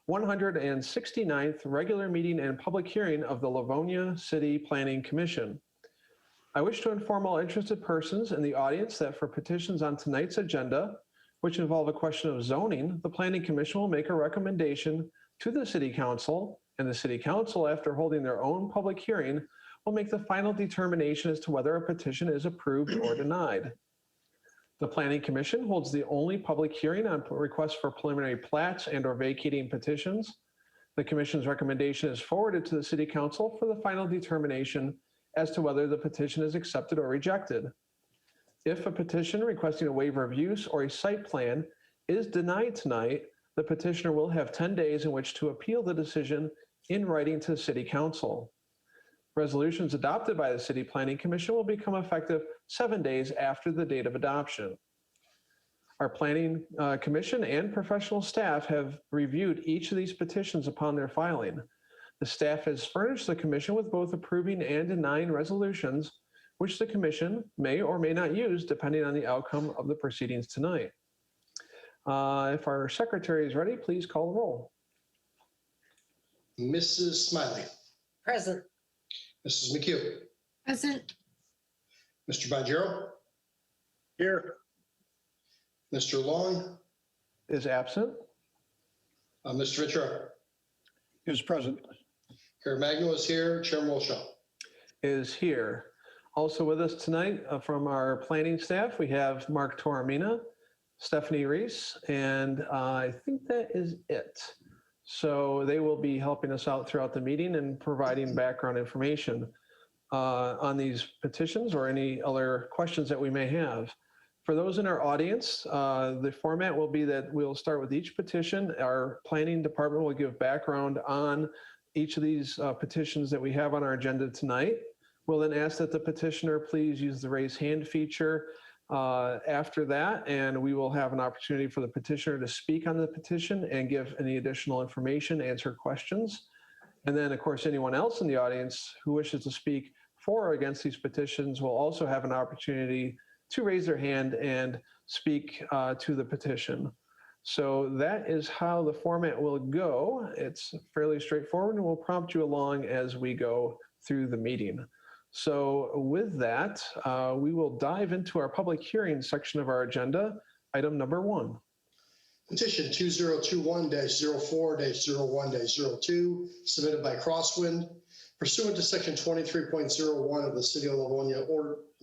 169th regular meeting and public hearing of the Livonia City Planning Commission. I wish to inform all interested persons in the audience that for petitions on tonight's agenda, which involve a question of zoning, the Planning Commission will make a recommendation to the City Council, and the City Council, after holding their own public hearing, will make the final determination as to whether a petition is approved or denied. The Planning Commission holds the only public hearing on requests for preliminary plats and/or vacating petitions. The Commission's recommendation is forwarded to the City Council for the final determination as to whether the petition is accepted or rejected. If a petition requesting a waiver of use or a site plan is denied tonight, the petitioner will have 10 days in which to appeal the decision in writing to the City Council. Resolutions adopted by the City Planning Commission will become effective 7 days after the date of adoption. Our Planning Commission and professional staff have reviewed each of these petitions upon their filing. The staff has furnished the Commission with both approving and denying resolutions, which the Commission may or may not use depending on the outcome of the proceedings tonight. If our secretary is ready, please call the roll. Mrs. Smiley. Present. Mrs. McHugh. Present. Mr. Bonjero. Here. Mr. Long. Is absent. Mr. Ventura. Is present. Caremagno is here. Chairman Wilshaw. Is here. Also with us tonight from our planning staff, we have Mark Toromina, Stephanie Reese, and I think that is it. So they will be helping us out throughout the meeting and providing background information on these petitions or any other questions that we may have. For those in our audience, the format will be that we'll start with each petition. Our planning department will give background on each of these petitions that we have on our agenda tonight. We'll then ask that the petitioner please use the raise hand feature after that, and we will have an opportunity for the petitioner to speak on the petition and give any additional information, answer questions. And then, of course, anyone else in the audience who wishes to speak for or against these petitions will also have an opportunity to raise their hand and speak to the petition. So that is how the format will go. It's fairly straightforward, and we'll prompt you along as we go through the meeting. So with that, we will dive into our public hearing section of our agenda, item number 1. Petition 2021-04-01-02, submitted by Crosswind, pursuant to section 23.01 of the City of Livonia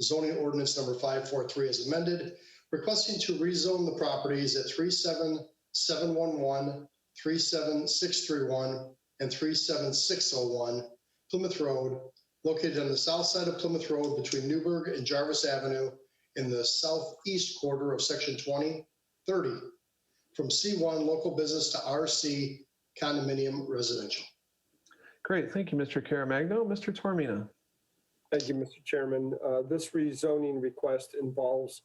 zoning ordinance number 543 as amended, requesting to rezone the properties at 37711, 37631, and 37601 Plymouth Road, located on the south side of Plymouth Road between Newburgh and Jarvis Avenue in the southeast quarter of section 2030, from C1 local business to RC condominium residential. Great, thank you, Mr. Caremagno. Mr. Toromina. Thank you, Mr. Chairman. This rezoning request involves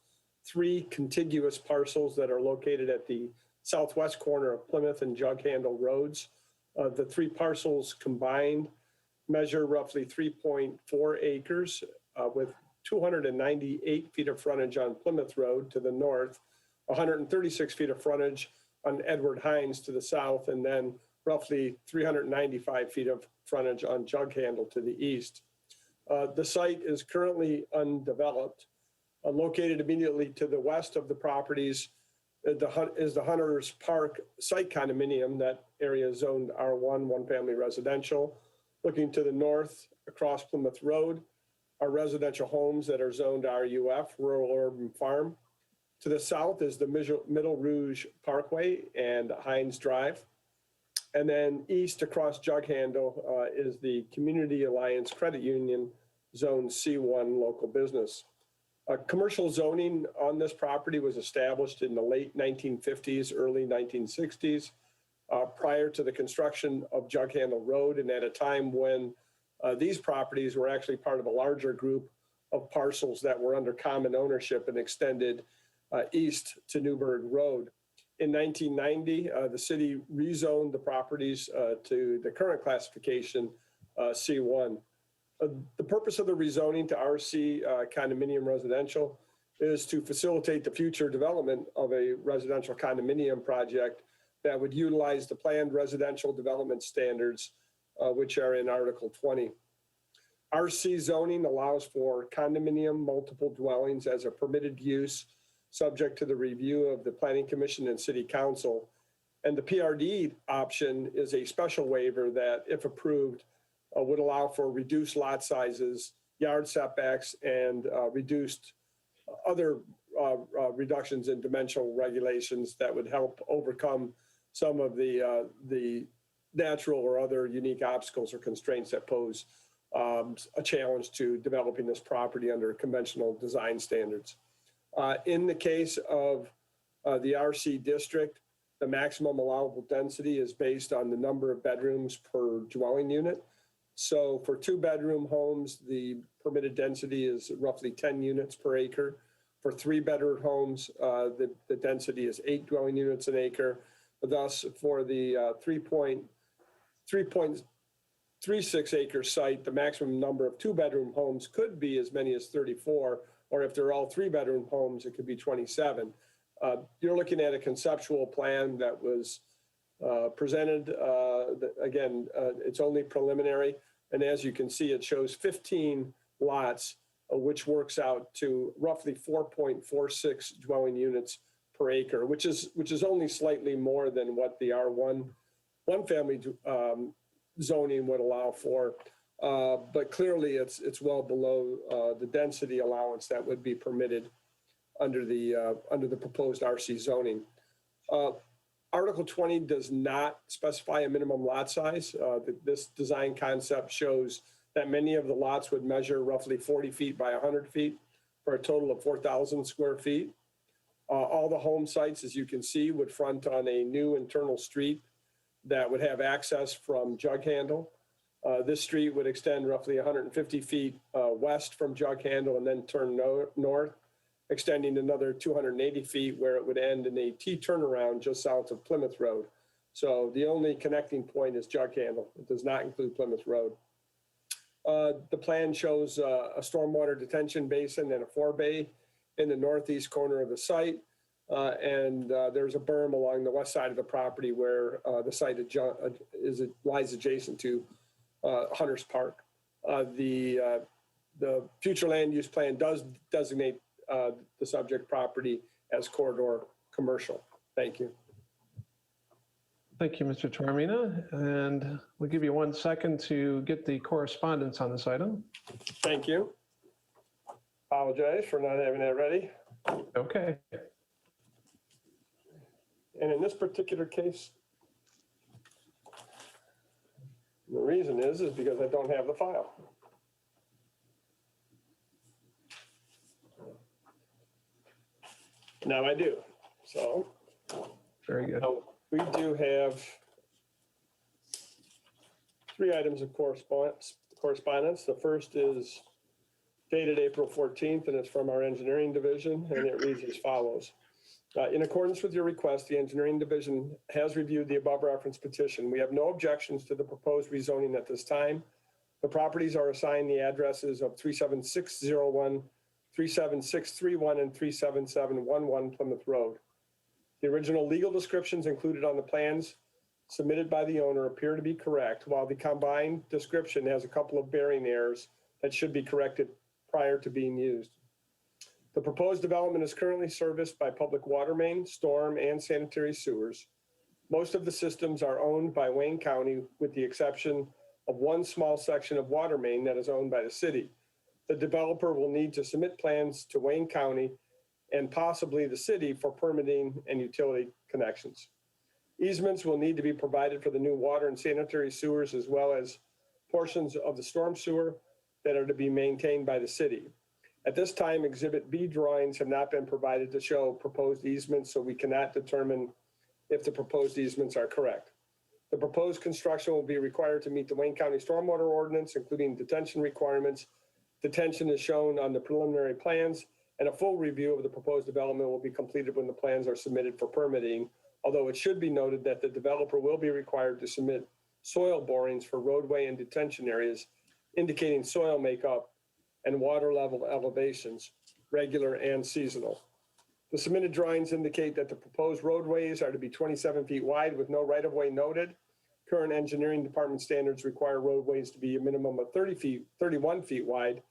3 contiguous parcels that are located at the southwest corner of Plymouth and Jug Handle Roads. The 3 parcels combined measure roughly 3.4 acres with 298 feet of frontage on Plymouth Road to the north, 136 feet of frontage on Edward Hines to the south, and then roughly 395 feet of frontage on Jug Handle to the east. The site is currently undeveloped. Located immediately to the west of the properties is the Hunters Park site condominium. That area is zoned R1, one family residential. Looking to the north across Plymouth Road are residential homes that are zoned RUF, Rural Urban Farm. To the south is the Middle Rouge Parkway and Hines Drive. And then east across Jug Handle is the Community Alliance Credit Union, Zone C1 local business. Commercial zoning on this property was established in the late 1950s, early 1960s, prior to the construction of Jug Handle Road, and at a time when these properties were actually part of a larger group of parcels that were under common ownership and extended east to Newburgh Road. In 1990, the city rezoned the properties to the current classification, C1. The purpose of the rezoning to RC condominium residential is to facilitate the future development of a residential condominium project that would utilize the planned residential development standards, which are in Article 20. RC zoning allows for condominium multiple dwellings as a permitted use, subject to the review of the Planning Commission and City Council. And the PRD option is a special waiver that, if approved, would allow for reduced lot sizes, yard setbacks, and reduced other reductions in dimensional regulations that would help overcome some of the natural or other unique obstacles or constraints that pose a challenge to developing this property under conventional design standards. In the case of the RC district, the maximum allowable density is based on the number of bedrooms per dwelling unit. So for 2-bedroom homes, the permitted density is roughly 10 units per acre. For 3-bedroom homes, the density is 8 dwelling units an acre. Thus, for the 3.36 acre site, the maximum number of 2-bedroom homes could be as many as 34, or if they're all 3-bedroom homes, it could be 27. You're looking at a conceptual plan that was presented. Again, it's only preliminary. And as you can see, it shows 15 lots, which works out to roughly 4.46 dwelling units per acre, which is only slightly more than what the R1 one-family zoning would allow for. But clearly, it's well below the density allowance that would be permitted under the proposed RC zoning. Article 20 does not specify a minimum lot size. This design concept shows that many of the lots would measure roughly 40 feet by 100 feet for a total of 4,000 square feet. All the home sites, as you can see, would front on a new internal street that would have access from Jug Handle. This street would extend roughly 150 feet west from Jug Handle and then turn north, extending another 280 feet where it would end in a T turnaround just south of Plymouth Road. So the only connecting point is Jug Handle. It does not include Plymouth Road. The plan shows a stormwater detention basin and a forebay in the northeast corner of the site. There's a berm along the west side of the property where the site lies adjacent to Hunters Park. The future land use plan does designate the subject property as corridor commercial. Thank you. Thank you, Mr. Taormina. And we'll give you 1 second to get the correspondence on this item. Thank you. Apologize for not having that ready. Okay. And in this particular case, the reason is because I don't have the file. Now I do. So Very good. we do have 3 items of correspondence. The first is dated April 14th, and it's from our engineering division, and it reads as follows. In accordance with your request, the engineering division has reviewed the above referenced petition. We have no objections to the proposed rezoning at this time. The properties are assigned the addresses of 37601, 37631, and 37711 Plymouth Road. The original legal descriptions included on the plans submitted by the owner appear to be correct, while the combined description has a couple of bearing errors that should be corrected prior to being used. The proposed development is currently serviced by public water main, storm, and sanitary sewers. Most of the systems are owned by Wayne County, with the exception of one small section of water main that is owned by the city. The developer will need to submit plans to Wayne County and possibly the city for permitting and utility connections. Easements will need to be provided for the new water and sanitary sewers, as well as portions of the storm sewer that are to be maintained by the city. At this time, Exhibit B drawings have not been provided to show proposed easements, so we cannot determine if the proposed easements are correct. The proposed construction will be required to meet the Wayne County Stormwater Ordinance, including detention requirements. Detention is shown on the preliminary plans, and a full review of the proposed development will be completed when the plans are submitted for permitting, although it should be noted that the developer will be required to submit soil borings for roadway and detention areas, indicating soil makeup and water level elevations, regular and seasonal. The submitted drawings indicate that the proposed roadways are to be 27 feet wide with no right-of-way noted. Current engineering department standards require roadways to be a minimum of 31 feet wide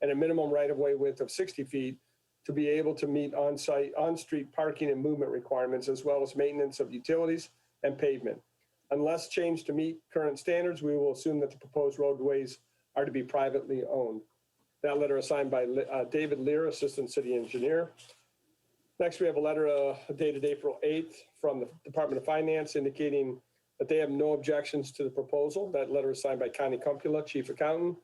and a minimum right-of-way width of 60 feet to be able to meet on-street parking and movement requirements, as well as maintenance of utilities and pavement. Unless changed to meet current standards, we will assume that the proposed roadways are to be privately owned. That letter is signed by David Lear, Assistant City Engineer. Next, we have a letter dated April 8th from the Department of Finance indicating that they have no objections to the proposal. That letter is signed by Connie Cumpula, Chief Accountant,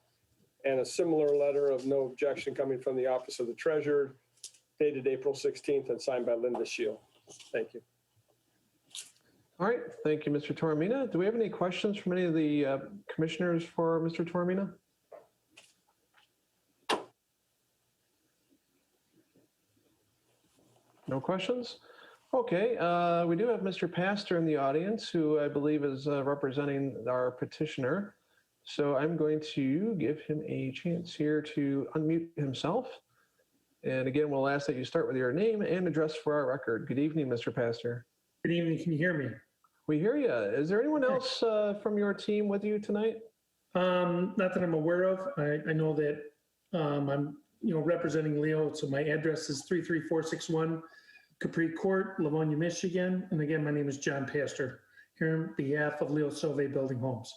and a similar letter of no objection coming from the Office of the Treasurer dated April 16th and signed by Linda Shield. Thank you. All right, thank you, Mr. Toromina. Do we have any questions from any of the commissioners for Mr. Toromina? No questions? Okay, we do have Mr. Pastor in the audience, who I believe is representing our petitioner. So I'm going to give him a chance here to unmute himself. And again, we'll ask that you start with your name and address for our record. Good evening, Mr. Pastor. Good evening. Can you hear me? We hear you. Is there anyone else from your team with you tonight? Not that I'm aware of. I know that I'm representing Leo. So my address is 33461 Capri Court, Livonia, Michigan. And again, my name is John Pastor, here on behalf of Leo Sauvé Building Homes.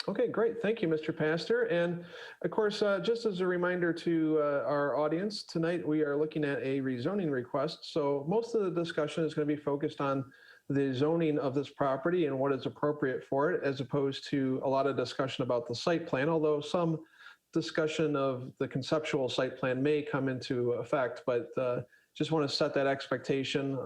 Okay, great. Thank you, Mr. Pastor. And of course, just as a reminder to our audience, tonight we are looking at a rezoning request. So most of the discussion is going to be focused on the zoning of this property and what is appropriate for it, as opposed to a lot of discussion about the site plan, although some discussion of the conceptual site plan may come into effect, but just want to set that expectation.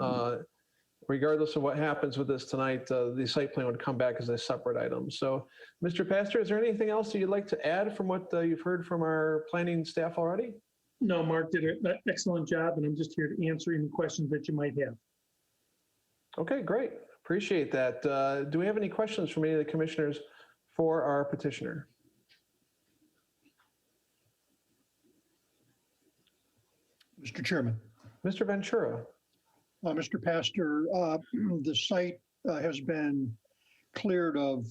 Regardless of what happens with this tonight, the site plan would come back as a separate item. So, Mr. Pastor, is there anything else that you'd like to add from what you've heard from our planning staff already? No, Mark did an excellent job, and I'm just here to answer any questions that you might have. Okay, great. Appreciate that. Do we have any questions from any of the commissioners for our petitioner? Mr. Chairman. Mr. Ventura. Mr. Pastor, the site has been cleared of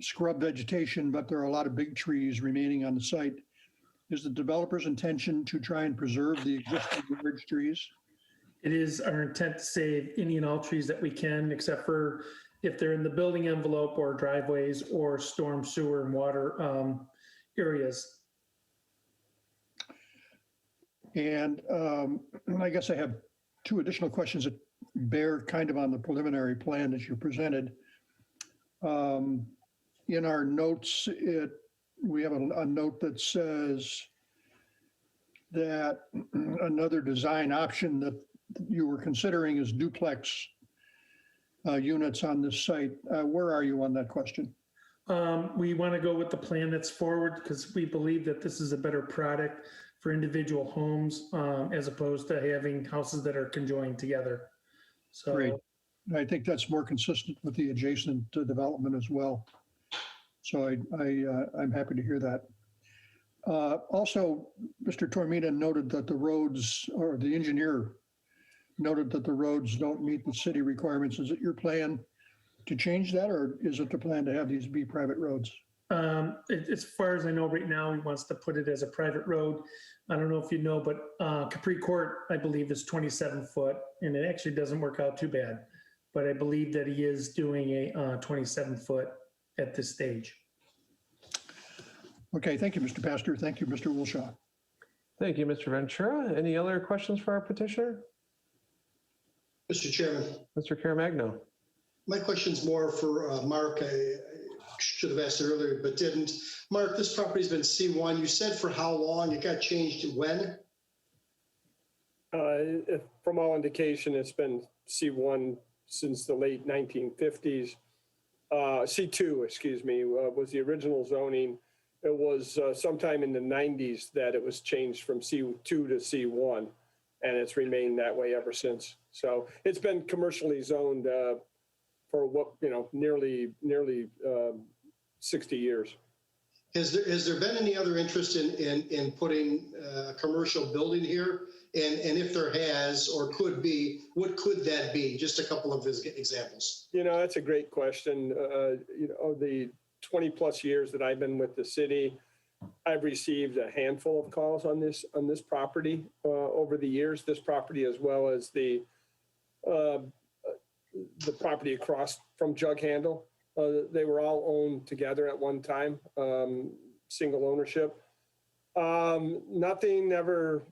scrub vegetation, but there are a lot of big trees remaining on the site. Is the developer's intention to try and preserve the existing large trees? It is our intent to save any and all trees that we can, except for if they're in the building envelope or driveways or storm sewer and water areas. And I guess I have two additional questions that bear kind of on the preliminary plan that you presented. In our notes, we have a note that says that another design option that you were considering is duplex units on this site. Where are you on that question? We want to go with the plan that's forward because we believe that this is a better product for individual homes as opposed to having houses that are conjoined together. So Great. I think that's more consistent with the adjacent development as well. So I'm happy to hear that. Also, Mr. Toromina noted that the roads, or the engineer noted that the roads don't meet the city requirements. Is it your plan to change that, or is it the plan to have these be private roads? As far as I know right now, he wants to put it as a private road. I don't know if you know, but Capri Court, I believe, is 27 foot, and it actually doesn't work out too bad. But I believe that he is doing a 27 foot at this stage. Okay, thank you, Mr. Pastor. Thank you, Mr. Wilshaw. Thank you, Mr. Ventura. Any other questions for our petitioner? Mr. Chairman, Mr. Caramagno. my question's more for Mark. I should have asked it earlier, but didn't. Mark, this property's been C1. You said for how long? It got changed to when? From all indication, it's been C1 since the late 1950s. C2, excuse me, was the original zoning. It was sometime in the 90s that it was changed from C2 to C1, and it's remained that way ever since. So it's been commercially zoned for what, nearly 60 years. Has there been any other interest in putting a commercial building here? And if there has or could be, what could that be? Just a couple of examples. That's a great question. The 20 plus years that I've been with the city, I've received a handful of calls on this property over the years. This property, as well as the property across from Jug Handle. They were all owned together at one time, single ownership. Nothing ever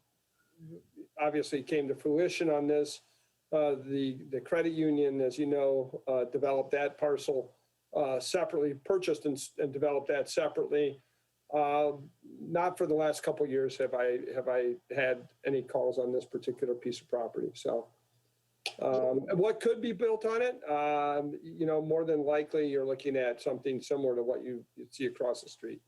obviously came to fruition on this. The credit union, as you know, developed that parcel separately, purchased and developed that separately. Not for the last couple of years have I had any calls on this particular piece of property. So what could be built on it? More than likely you're looking at something similar to what you see across the street.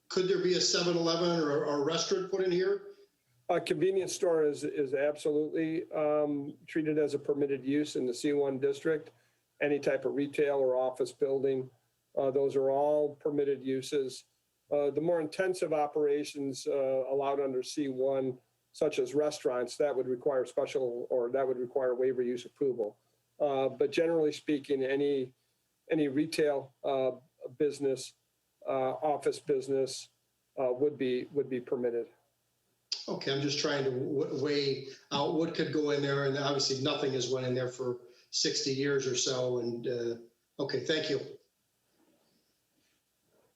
Could there be a 7-Eleven or a restaurant put in here? A convenience store is absolutely treated as a permitted use in the C1 district. Any type of retail or office building, those are all permitted uses. The more intensive operations allowed under C1, such as restaurants, that would require waiver use approval. But generally speaking, any retail business, office business would be permitted. Okay, I'm just trying to weigh out what could go in there, and obviously nothing has went in there for 60 years or so. And okay, thank you.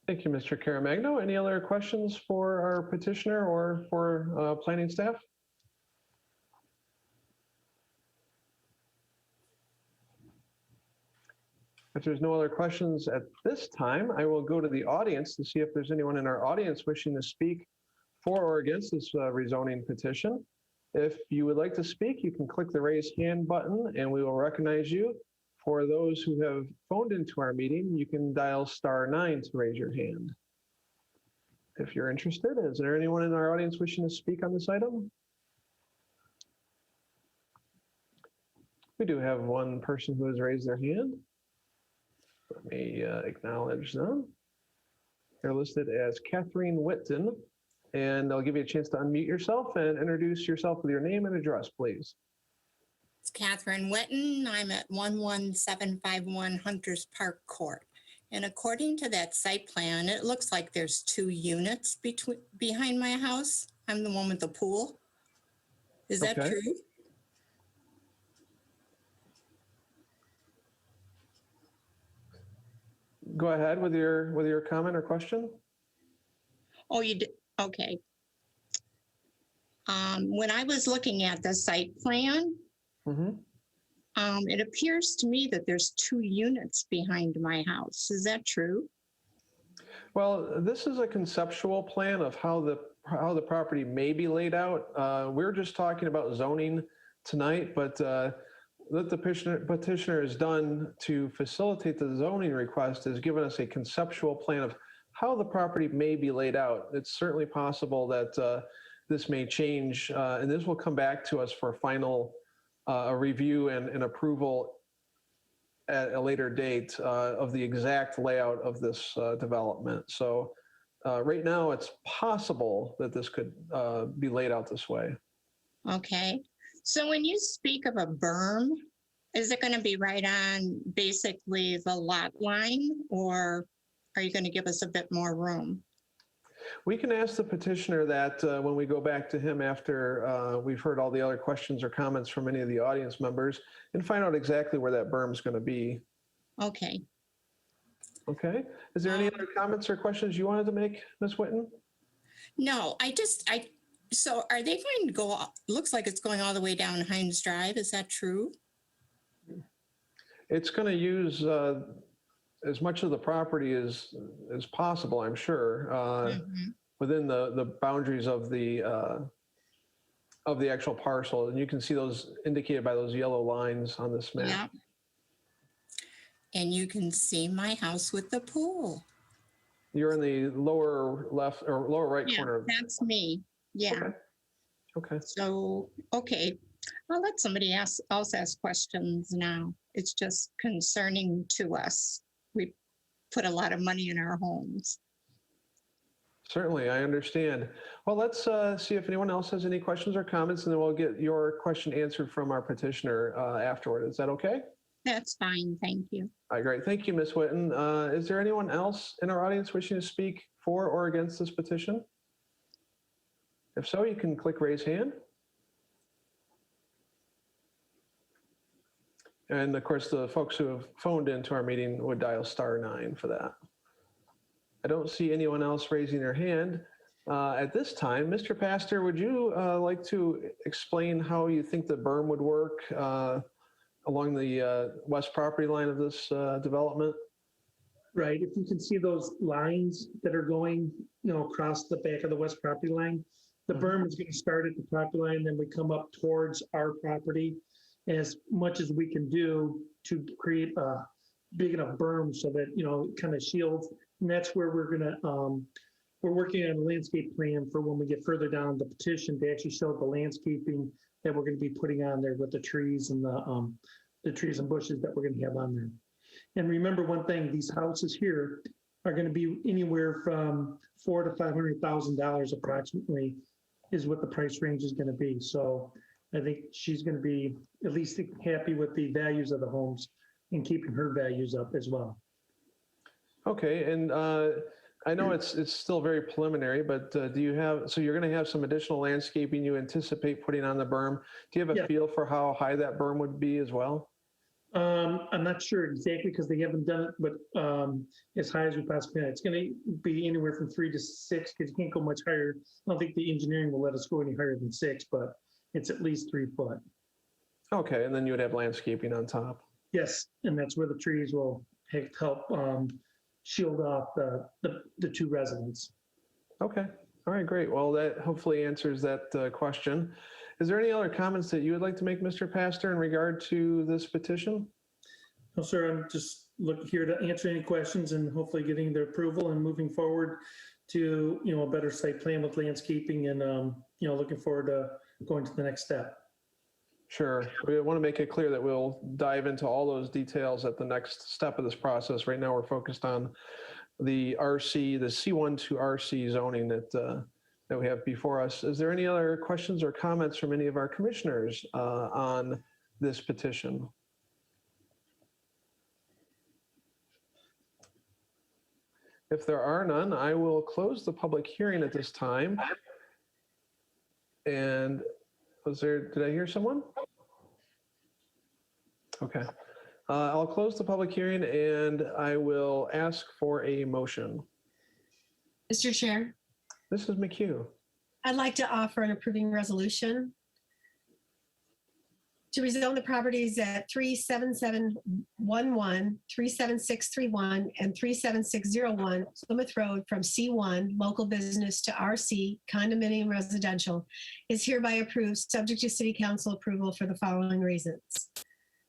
Thank you, Mr. Caramagno. Any other questions for our petitioner or for planning staff? If there's no other questions at this time, I will go to the audience to see if there's anyone in our audience wishing to speak for or against this rezoning petition. If you would like to speak, you can click the raise hand button and we will recognize you. For those who have phoned into our meeting, you can dial *9 to raise your hand. If you're interested, is there anyone in our audience wishing to speak on this item? We do have one person who has raised their hand. Let me acknowledge them. They're listed as Catherine Whitten, and I'll give you a chance to unmute yourself and introduce yourself with your name and address, please. It's Catherine Whitten. I'm at 11751 Hunters Park Court. And according to that site plan, it looks like there's 2 units behind my house. I'm the one with the pool. Is that Okay. true? Go ahead with your comment or question. Oh, you did? Okay. When I was looking at the site plan, it appears to me that there's 2 units behind my house. Is that true? Well, this is a conceptual plan of how the property may be laid out. We're just talking about zoning tonight, but what the petitioner has done to facilitate the zoning request is given us a conceptual plan of how the property may be laid out. It's certainly possible that this may change, and this will come back to us for final review and approval at a later date of the exact layout of this development. So right now it's possible that this could be laid out this way. Okay. So when you speak of a berm, is it going to be right on basically the lot line, or are you going to give us a bit more room? We can ask the petitioner that when we go back to him after we've heard all the other questions or comments from any of the audience members and find out exactly where that berm is going to be. Okay. Okay. Is there any other comments or questions you wanted to make, Ms. Whitten? No, so are they going to go, looks like it's going all the way down Hines Drive. Is that true? It's going to use as much of the property as possible, I'm sure, within the boundaries of the actual parcel. And you can see those indicated by those yellow lines on this map. Yeah. And you can see my house with the pool. You're in the lower left or lower right corner. That's me. Yeah. Okay. So, okay. I'll let somebody else ask questions now. It's just concerning to us. We put a lot of money in our homes. Certainly, I understand. Well, let's see if anyone else has any questions or comments, and then we'll get your question answered from our petitioner afterward. Is that okay? That's fine, thank you. All right, great. Thank you, Ms. Witten. Is there anyone else in our audience wishing to speak for or against this petition? If so, you can click raise hand. And of course, the folks who have phoned into our meeting would dial *9 for that. I don't see anyone else raising their hand at this time. Mr. Pastor, would you like to explain how you think the berm would work along the west property line of this development? Right, if you can see those lines that are going, across the back of the west property line, the berm is going to start at the property line, then we come up towards our property as much as we can do to create a big enough berm so that, it kind of shields. And that's where we're working on a landscape plan for when we get further down the petition to actually show the landscaping that we're going to be putting on there with the trees and the trees and bushes that we're going to have on there. And remember one thing, these houses here are going to be anywhere from $400,000 to $500,000 approximately is what the price range is going to be. So I think she's going to be at least happy with the values of the homes and keeping her values up as well. Okay, and I know it's still very preliminary, but do you have, so you're going to have some additional landscaping you anticipate putting on the berm. Do you have a Yeah. feel for how high that berm would be as well? I'm not sure exactly because they haven't done it, but as high as we possibly can. It's going to be anywhere from 3 to 6 because you can't go much higher. I don't think the engineering will let us go any higher than 6, but it's at least 3 foot. Okay, and then you would have landscaping on top. Yes, and that's where the trees will help shield off the two residents. Okay, all right, great. Well, that hopefully answers that question. Is there any other comments that you would like to make, Mr. Pastor, in regard to this petition? No, sir, I'm just here to answer any questions and hopefully getting their approval and moving forward to, a better site plan with landscaping and, looking forward to going to the next step. Sure. We want to make it clear that we'll dive into all those details at the next step of this process. Right now, we're focused on the RC, the C1 to RC zoning that we have before us. Is there any other questions or comments from any of our commissioners on this petition? If there are none, I will close the public hearing at this time. And did I hear someone? Okay. I'll close the public hearing and I will ask for a motion. Mr. Chair, Mrs. McHugh. I'd like to offer an approving resolution to rezone the properties at 37711, 37631, and 37601 Plymouth Road from C1 local business to RC condominium residential is hereby approved, subject to city council approval for the following reasons.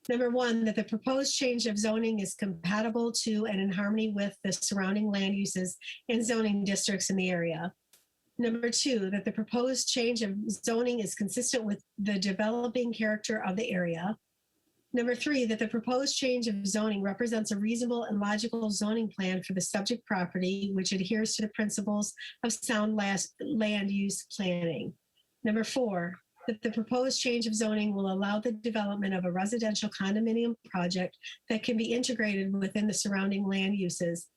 Number one, that the proposed change of zoning is compatible to and in harmony with the surrounding land uses and zoning districts in the area. Number two, that the proposed change of zoning is consistent with the developing character of the area. Number three, that the proposed change of zoning represents a reasonable and logical zoning plan for the subject property, which adheres to the principles of sound land use planning. Number four, that the proposed change of zoning will allow the development of a residential condominium project that can be integrated within the surrounding land uses.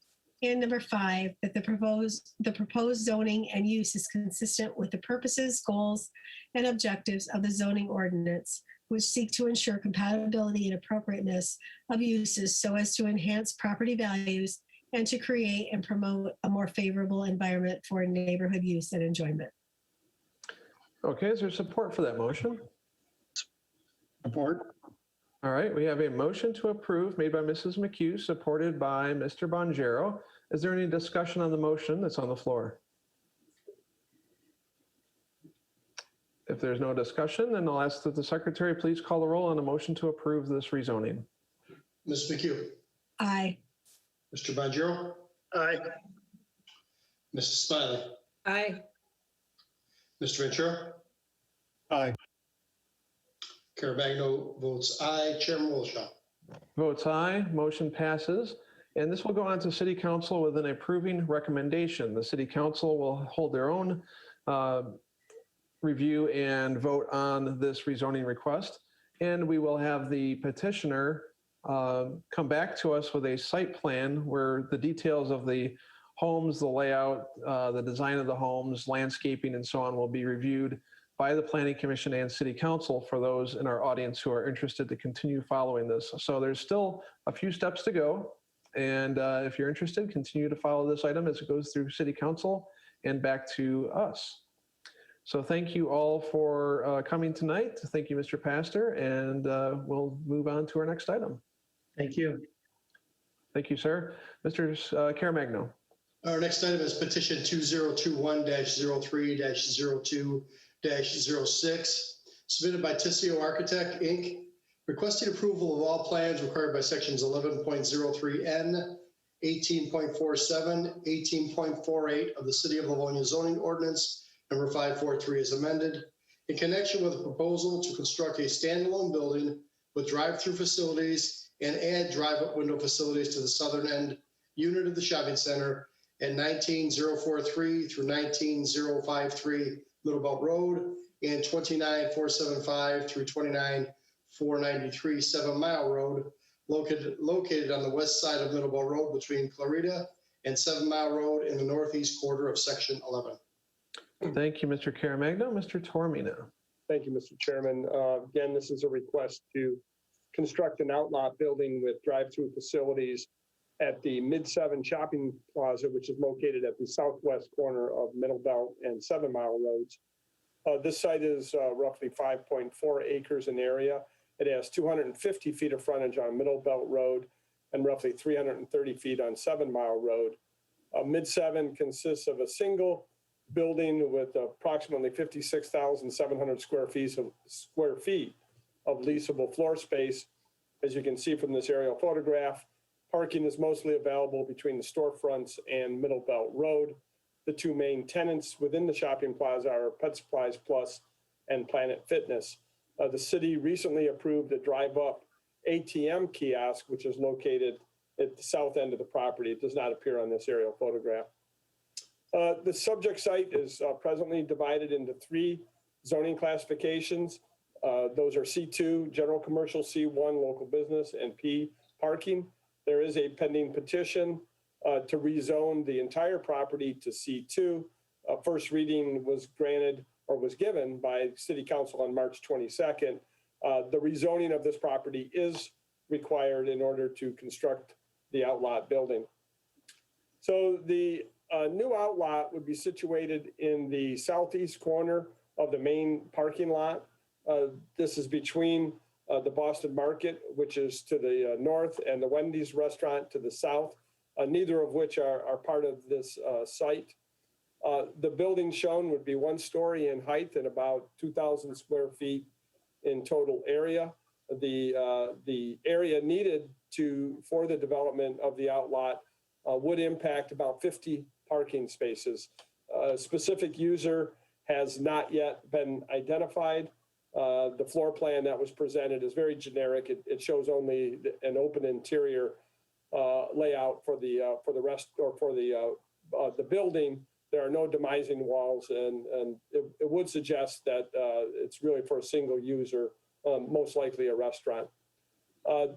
And number five, that the proposed zoning and use is consistent with the purposes, goals, and objectives of the zoning ordinance, which seek to ensure compatibility and appropriateness of uses so as to enhance property values and to create and promote a more favorable environment for neighborhood use and enjoyment. Okay, is there support for that motion? Support. All right, we have a motion to approve made by Mrs. McHugh, supported by Mr. Bonjero. Is there any discussion on the motion that's on the floor? If there's no discussion, then I'll ask that the secretary please call the roll on the motion to approve this rezoning. Ms. McHugh. Aye. Mr. Bonjero. Aye. Mrs. Smiley. Aye. Mr. Ventura. Aye. Carabagno votes aye. Chairman Wilshaw. Votes aye, motion passes. And this will go on to City Council with an approving recommendation. The City Council will hold their own review and vote on this rezoning request. And we will have the petitioner come back to us with a site plan where the details of the homes, the layout, the design of the homes, landscaping, and so on will be reviewed by the Planning Commission and City Council for those in our audience who are interested to continue following this. So there's still a few steps to go. And if you're interested, continue to follow this item as it goes through City Council and back to us. So thank you all for coming tonight. Thank you, Mr. Pastor, and we'll move on to our next item. Thank you. Thank you, sir. Mr. Caremagno. Our next item is petition 2021-03-02-06, submitted by Tissio Architect, Inc., requesting approval of all plans required by sections 11.03N, 18.47, 18.48 of the City of Livonia zoning ordinance, number 543 is amended, in connection with a proposal to construct a standalone building with drive-through facilities and add drive-up window facilities to the southern end unit of the shopping center at 19043 through 19053 Little Belt Road and 29475 through 29493 7 Mile Road, located on the west side of Middle Belt Road between Clarita and 7 Mile Road in the northeast quarter of Section 11. Thank you, Mr. Caremagno. Mr. Tormina. Thank you, Mr. Chairman. Again, this is a request to construct an outlot building with drive-through facilities at the Mid-7 Shopping Plaza, which is located at the southwest corner of Middle Belt and 7 Mile Roads. This site is roughly 5.4 acres in area. It has 250 feet of frontage on Middle Belt Road and roughly 330 feet on 7 Mile Road. Mid-7 consists of a single building with approximately 56,700 square feet of leasable floor space. As you can see from this aerial photograph, parking is mostly available between the storefronts and Middle Belt Road. The two main tenants within the shopping plaza are Pet Supplies Plus and Planet Fitness. The city recently approved a drive-up ATM kiosk, which is located at the south end of the property. It does not appear on this aerial photograph. The subject site is presently divided into 3 zoning classifications. Those are C2, general commercial, C1, local business, and P, parking. There is a pending petition to rezone the entire property to C2. First reading was granted or was given by City Council on March 22nd. The rezoning of this property is required in order to construct the outlot building. So the new outlot would be situated in the southeast corner of the main parking lot. This is between the Boston Market, which is to the north, and the Wendy's restaurant to the south, neither of which are part of this site. The building shown would be 1 story in height and about 2,000 square feet in total area. The area needed for the development of the outlot would impact about 50 parking spaces. A specific user has not yet been identified. The floor plan that was presented is very generic. It shows only an open interior layout for the building. There are no demising walls, and it would suggest that it's really for a single user, most likely a restaurant. In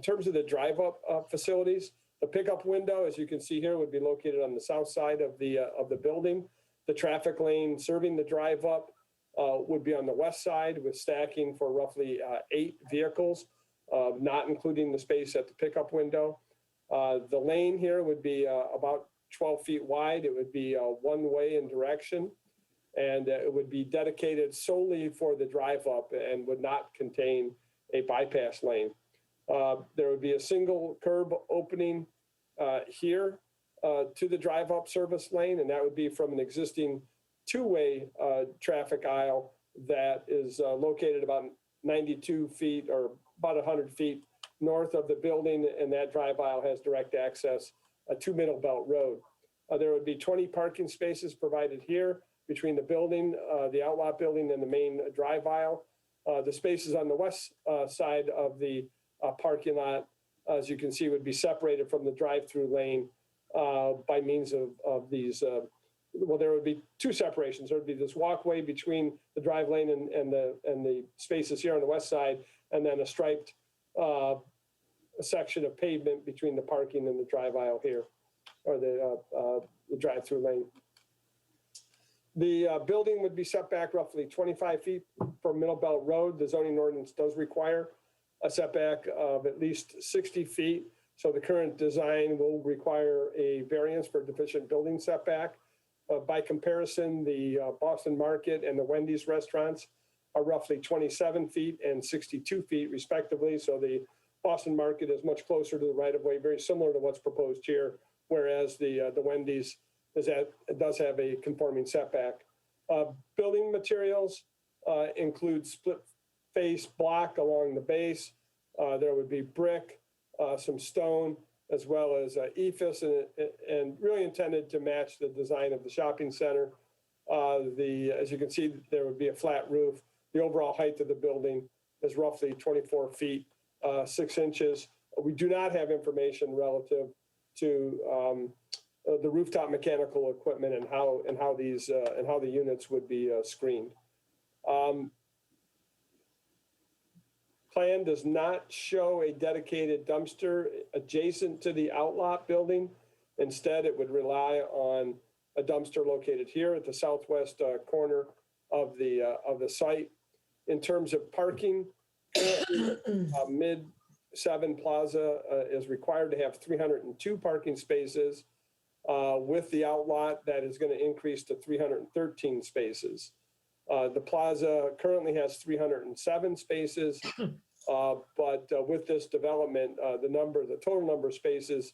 terms of the drive-up facilities, the pickup window, as you can see here, would be located on the south side of the building. The traffic lane serving the drive-up would be on the west side with stacking for roughly 8 vehicles, not including the space at the pickup window. The lane here would be about 12 feet wide. It would be one way in direction, and it would be dedicated solely for the drive-up and would not contain a bypass lane. There would be a single curb opening here to the drive-up service lane, and that would be from an existing 2-way traffic aisle that is located about 92 feet or about 100 feet north of the building, and that drive aisle has direct access to Middle Belt Road. There would be 20 parking spaces provided here between the building, the outlot building, and the main drive aisle. The spaces on the west side of the parking lot as you can see, would be separated from the drive-through lane by means of these, well, there would be two separations. There would be this walkway between the drive lane and the spaces here on the west side, and then a striped a section of pavement between the parking and the drive aisle here, or the drive-through lane. The building would be set back roughly 25 feet from Middle Belt Road. The zoning ordinance does require a setback of at least 60 feet. So the current design will require a variance for deficient building setback. By comparison, the Boston Market and the Wendy's restaurants are roughly 27 feet and 62 feet respectively. So the Boston Market is much closer to the right-of-way, very similar to what's proposed here, whereas the Wendy's does have a conforming setback. Building materials include split face block along the base. There would be brick, some stone, as well as ephes, and really intended to match the design of the shopping center. As you can see, there would be a flat roof. The overall height of the building is roughly 24 feet, 6 inches. We do not have information relative to the rooftop mechanical equipment and how the units would be screened. Plan does not show a dedicated dumpster adjacent to the outlot building. Instead, it would rely on a dumpster located here at the southwest corner of the site. In terms of parking, Mid-7 Plaza is required to have 302 parking spaces. With the outlot, that is going to increase to 313 spaces. The plaza currently has 307 spaces, but with this development, the total number of spaces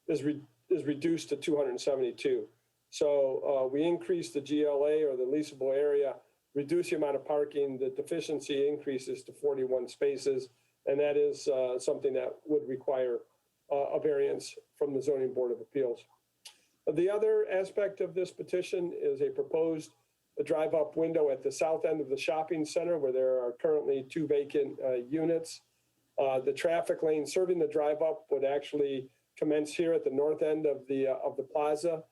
is reduced to 272. So we increase the GLA, or the leasable area, reduce the amount of parking. The deficiency increases to 41 spaces, and that is something that would require a variance from the Zoning Board of Appeals. The other aspect of this petition is a proposed drive-up window at the south end of the shopping center, where there are currently 2 vacant units. The traffic lane serving the drive-up would actually commence here at the north end of the plaza,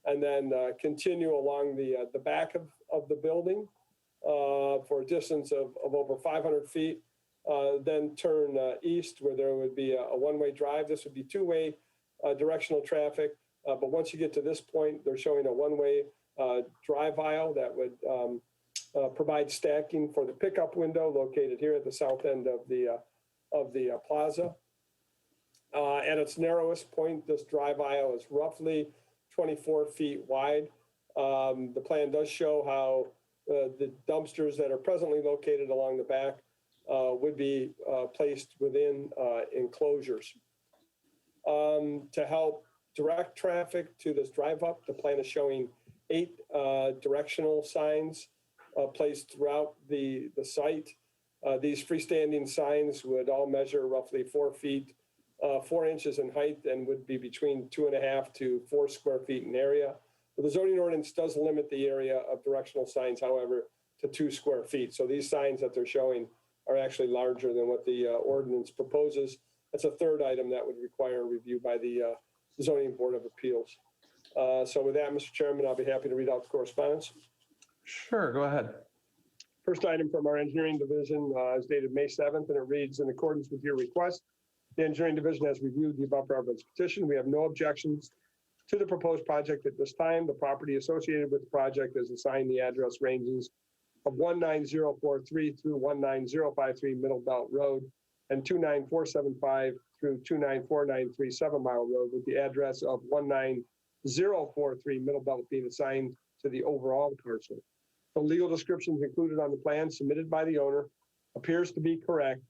and then continue along the back of the building for a distance of over 500 feet. Then turn east, where there would be a one-way drive. This would be 2-way directional traffic. But once you get to this point, they're showing a one-way drive aisle that would provide stacking for the pickup window located here at the south end of the plaza. At its narrowest point, this drive aisle is roughly 24 feet wide. The plan does show how the dumpsters that are presently located along the back would be placed within enclosures. To help direct traffic to this drive up, the plan is showing 8 directional signs placed throughout the site. These freestanding signs would all measure roughly 4 feet, 4 inches in height, and would be between 2.5 to 4 square feet in area. But the zoning ordinance does limit the area of directional signs, however, to 2 square feet. So these signs that they're showing are actually larger than what the ordinance proposes. That's a third item that would require review by the Zoning Board of Appeals. So with that, Mr. Chairman, I'll be happy to read out the correspondence. Sure, go ahead. First item from our engineering division is dated May 7th, and it reads, in accordance with your request, the engineering division has reviewed the above referenced petition. We have no objections to the proposed project at this time. The property associated with the project is assigned the address ranges of 19043 through 19053 Middle Belt Road and 29475 through 29493 7 Mile Road, with the address of 19043 Middle Belt being assigned to the overall parcel. The legal descriptions included on the plan submitted by the owner appears to be correct,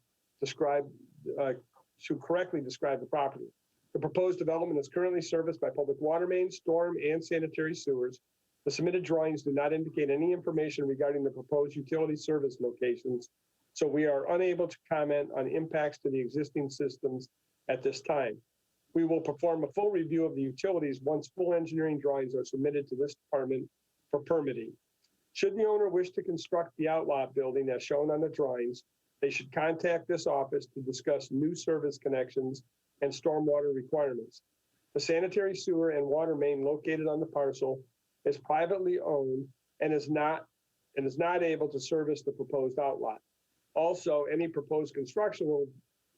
to correctly describe the property. The proposed development is currently serviced by public water mains, storm, and sanitary sewers. The submitted drawings do not indicate any information regarding the proposed utility service locations, so we are unable to comment on impacts to the existing systems at this time. We will perform a full review of the utilities once full engineering drawings are submitted to this department for permitting. Should the owner wish to construct the outlot building as shown on the drawings, they should contact this office to discuss new service connections and stormwater requirements. The sanitary sewer and water main located on the parcel is privately owned and is not able to service the proposed outlot. Also, any proposed construction will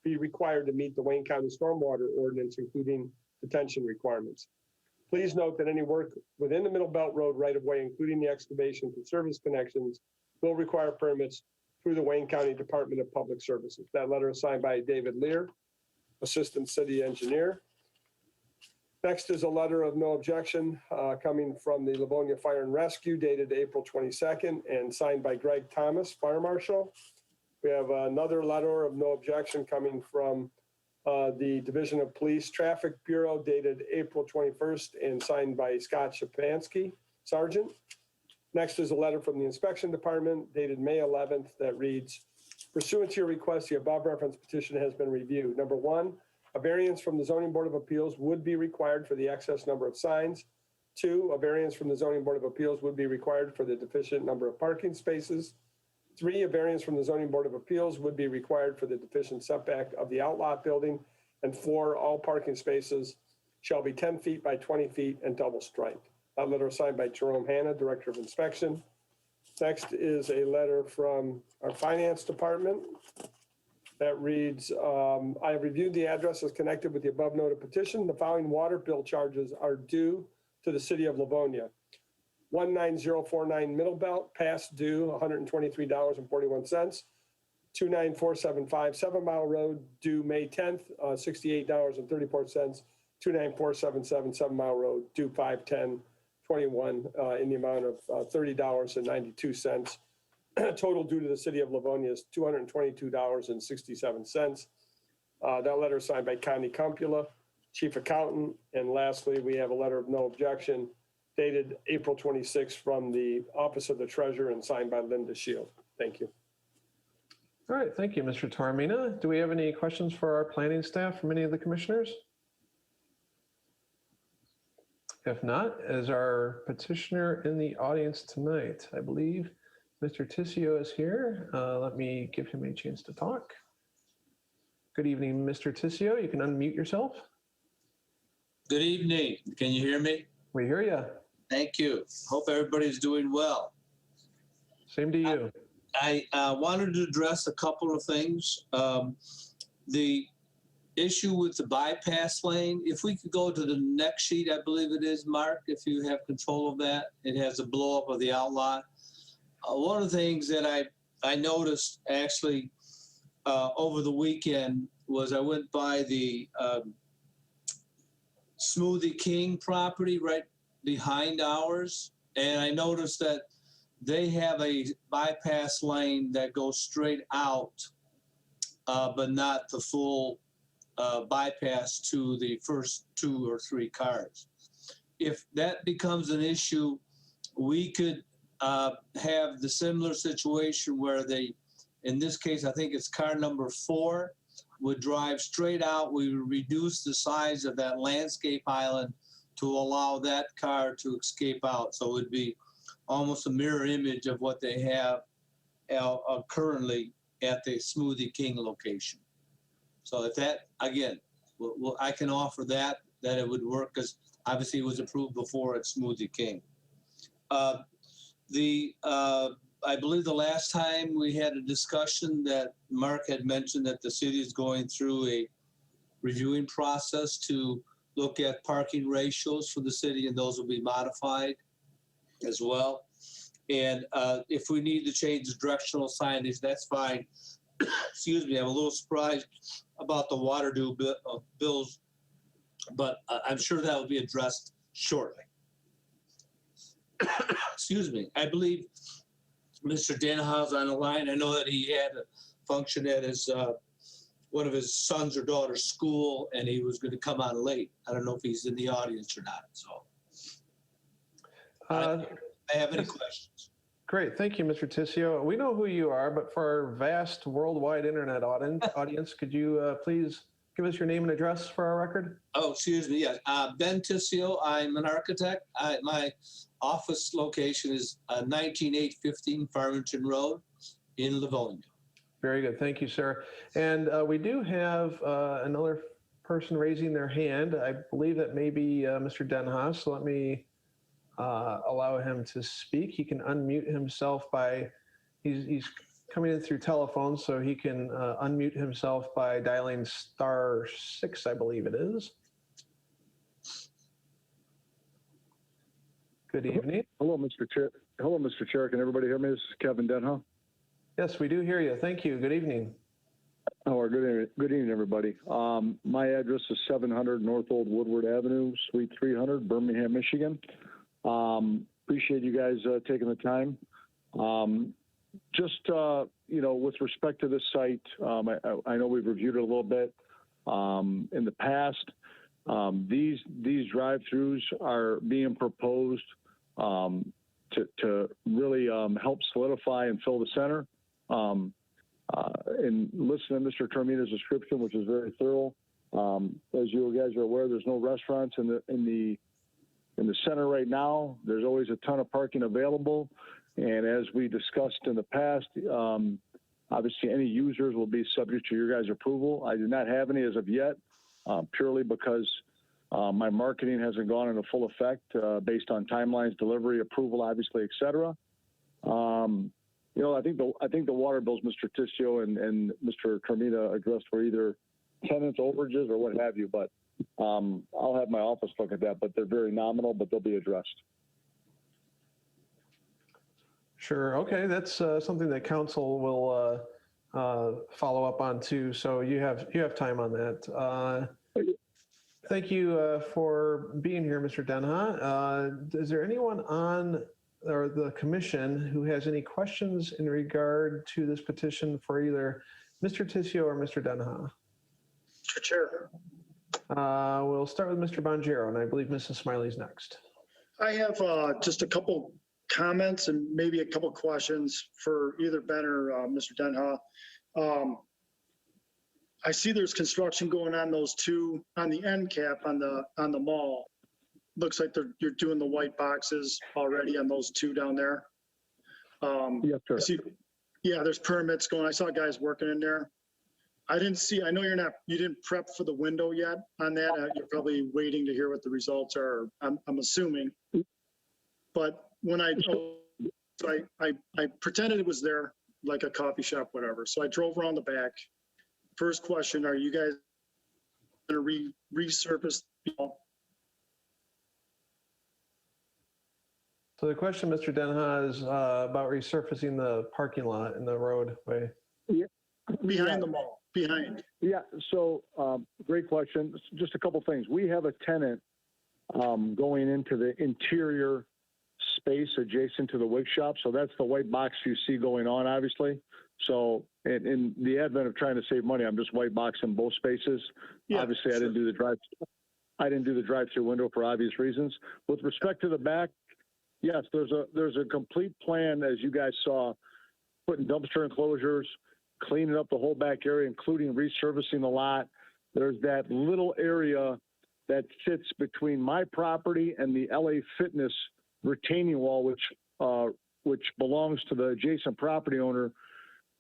be required to meet the Wayne County Stormwater Ordinance, including detention requirements. Please note that any work within the Middle Belt Road right-of-way, including the excavation for service connections, will require permits through the Wayne County Department of Public Services. That letter is signed by David Lear, Assistant City Engineer. Next is a letter of no objection coming from the Livonia Fire and Rescue dated April 22nd and signed by Greg Thomas, Fire Marshal. We have another letter of no objection coming from the Division of Police Traffic Bureau dated April 21st and signed by Scott Shapansky, Sergeant. Next is a letter from the Inspection Department dated May 11th that reads, pursuant to your request, the above referenced petition has been reviewed. Number one, a variance from the Zoning Board of Appeals would be required for the excess number of signs. Two, a variance from the Zoning Board of Appeals would be required for the deficient number of parking spaces. Three, a variance from the Zoning Board of Appeals would be required for the deficient setback of the outlot building. And four, all parking spaces shall be 10 feet by 20 feet and double striped. That letter is signed by Jerome Hanna, Director of Inspection. Next is a letter from our Finance Department that reads, I have reviewed the addresses connected with the above noted petition. The following water bill charges are due to the City of Livonia. 19049 Middle Belt, past due $123.41. 29475 7 Mile Road, due May 10th, $68.34. 29477 7 Mile Road, due 5/10/21 in the amount of $30.92. Total due to the City of Livonia is $222.67. That letter is signed by Connie Cumpula, Chief Accountant. And lastly, we have a letter of no objection dated April 26th from the Office of the Treasurer and signed by Linda Shield. Thank you. All right, thank you, Mr. Tormina. Do we have any questions for our planning staff from any of the commissioners? If not, is our petitioner in the audience tonight? I believe Mr. Tissio is here. Let me give him a chance to talk. Good evening, Mr. Tissio. You can unmute yourself. Good evening. Can you hear me? We hear you. Thank you. Hope everybody's doing well. Same to you. I wanted to address a couple of things. The issue with the bypass lane, if we could go to the next sheet, I believe it is, Mark, if you have control of that. It has a blow up of the outlot. One of the things that I noticed actually over the weekend was I went by the Smoothie King property right behind ours, and I noticed that they have a bypass lane that goes straight out, but not the full bypass to the first 2 or 3 cars. If that becomes an issue, we could have the similar situation where they, in this case, I think it's car number 4, would drive straight out. We would reduce the size of that landscape island to allow that car to escape out. So it would be almost a mirror image of what they have currently at the Smoothie King location. So if that, again, I can offer that it would work, because obviously it was approved before at Smoothie King. I believe the last time we had a discussion that Mark had mentioned that the city is going through a reviewing process to look at parking ratios for the city, and those will be modified as well. And if we need to change the directional signage, that's fine. Excuse me, I'm a little surprised about the water due bills, but I'm sure that will be addressed shortly. Excuse me. I believe Mr. Danaha's on the line. I know that he had a function at his one of his sons or daughter's school, and he was going to come on late. I don't know if he's in the audience or not. So, I have any questions? Great, thank you, Mr. Tissio. We know who you are, but for our vast worldwide internet audience, could you please give us your name and address for our record? Oh, excuse me. Yes, Ben Tissio. I'm an architect. My office location is 19815 Farmington Road in Livonia. Very good, thank you, sir. And we do have another person raising their hand. I believe that may be Mr. Denha, so let me allow him to speak. He can unmute himself by, he's coming in through telephone, so he can unmute himself by dialing *6, I believe it is. Good evening. Hello, Mr. Chair. Hello, Mr. Chair. Can everybody hear me? This is Kevin Denha. Yes, we do hear you. Thank you. Good evening. Oh, good evening, everybody. My address is 700 North Old Woodward Avenue, Suite 300, Birmingham, Michigan. Appreciate you guys taking the time. With respect to this site, I know we've reviewed it a little bit in the past. These drive-throughs are being proposed to really help solidify and fill the center. And listening to Mr. Tormina's description, which is very thorough, as you guys are aware, there's no restaurants in the center right now. There's always a ton of parking available, and as we discussed in the past, obviously any users will be subject to your guys' approval. I do not have any as of yet, purely because my marketing hasn't gone into full effect based on timelines, delivery, approval, obviously, et cetera. I think the water bills Mr. Tissio and Mr. Tormina addressed were either tenants overages or what have you, but I'll have my office look at that, but they're very nominal, but they'll be addressed. Sure. Okay. That's something that council will follow up on too. So you have time on that. Thank you for being here, Mr. Denha. Is there anyone on or the commission who has any questions in regard to this petition for either Mr. Tissio or Mr. Denha? Mr. Chair. We'll start with Mr. Bonjero, and I believe Mrs. Smiley's next. I have just a couple comments and maybe a couple questions for either Ben or Mr. Denha. I see there's construction going on those two on the end cap on the mall. Looks like you're doing the white boxes already on those two down there. Yes, sir. There's permits going. I saw guys working in there. I know you didn't prep for the window yet on that. You're probably waiting to hear what the results are. I'm assuming. But when I pretended it was there, like a coffee shop, whatever. So I drove around the back. First question, are you guys going to resurface? So the question, Mr. Denha, is about resurfacing the parking lot in the roadway. Yeah. Behind the mall, behind. Yeah, so great question. Just a couple things. We have a tenant going into the interior space adjacent to the wig shop. So that's the white box you see going on, obviously. So in the advent of trying to save money, I'm just white boxing both spaces. Yeah, obviously, sure. I didn't do the drive-through window for obvious reasons. With respect to the back, yes, there's a complete plan, as you guys saw, putting dumpster enclosures, cleaning up the whole back area, including resurfacing the lot. There's that little area that sits between my property and the LA Fitness retaining wall, which belongs to the adjacent property owner.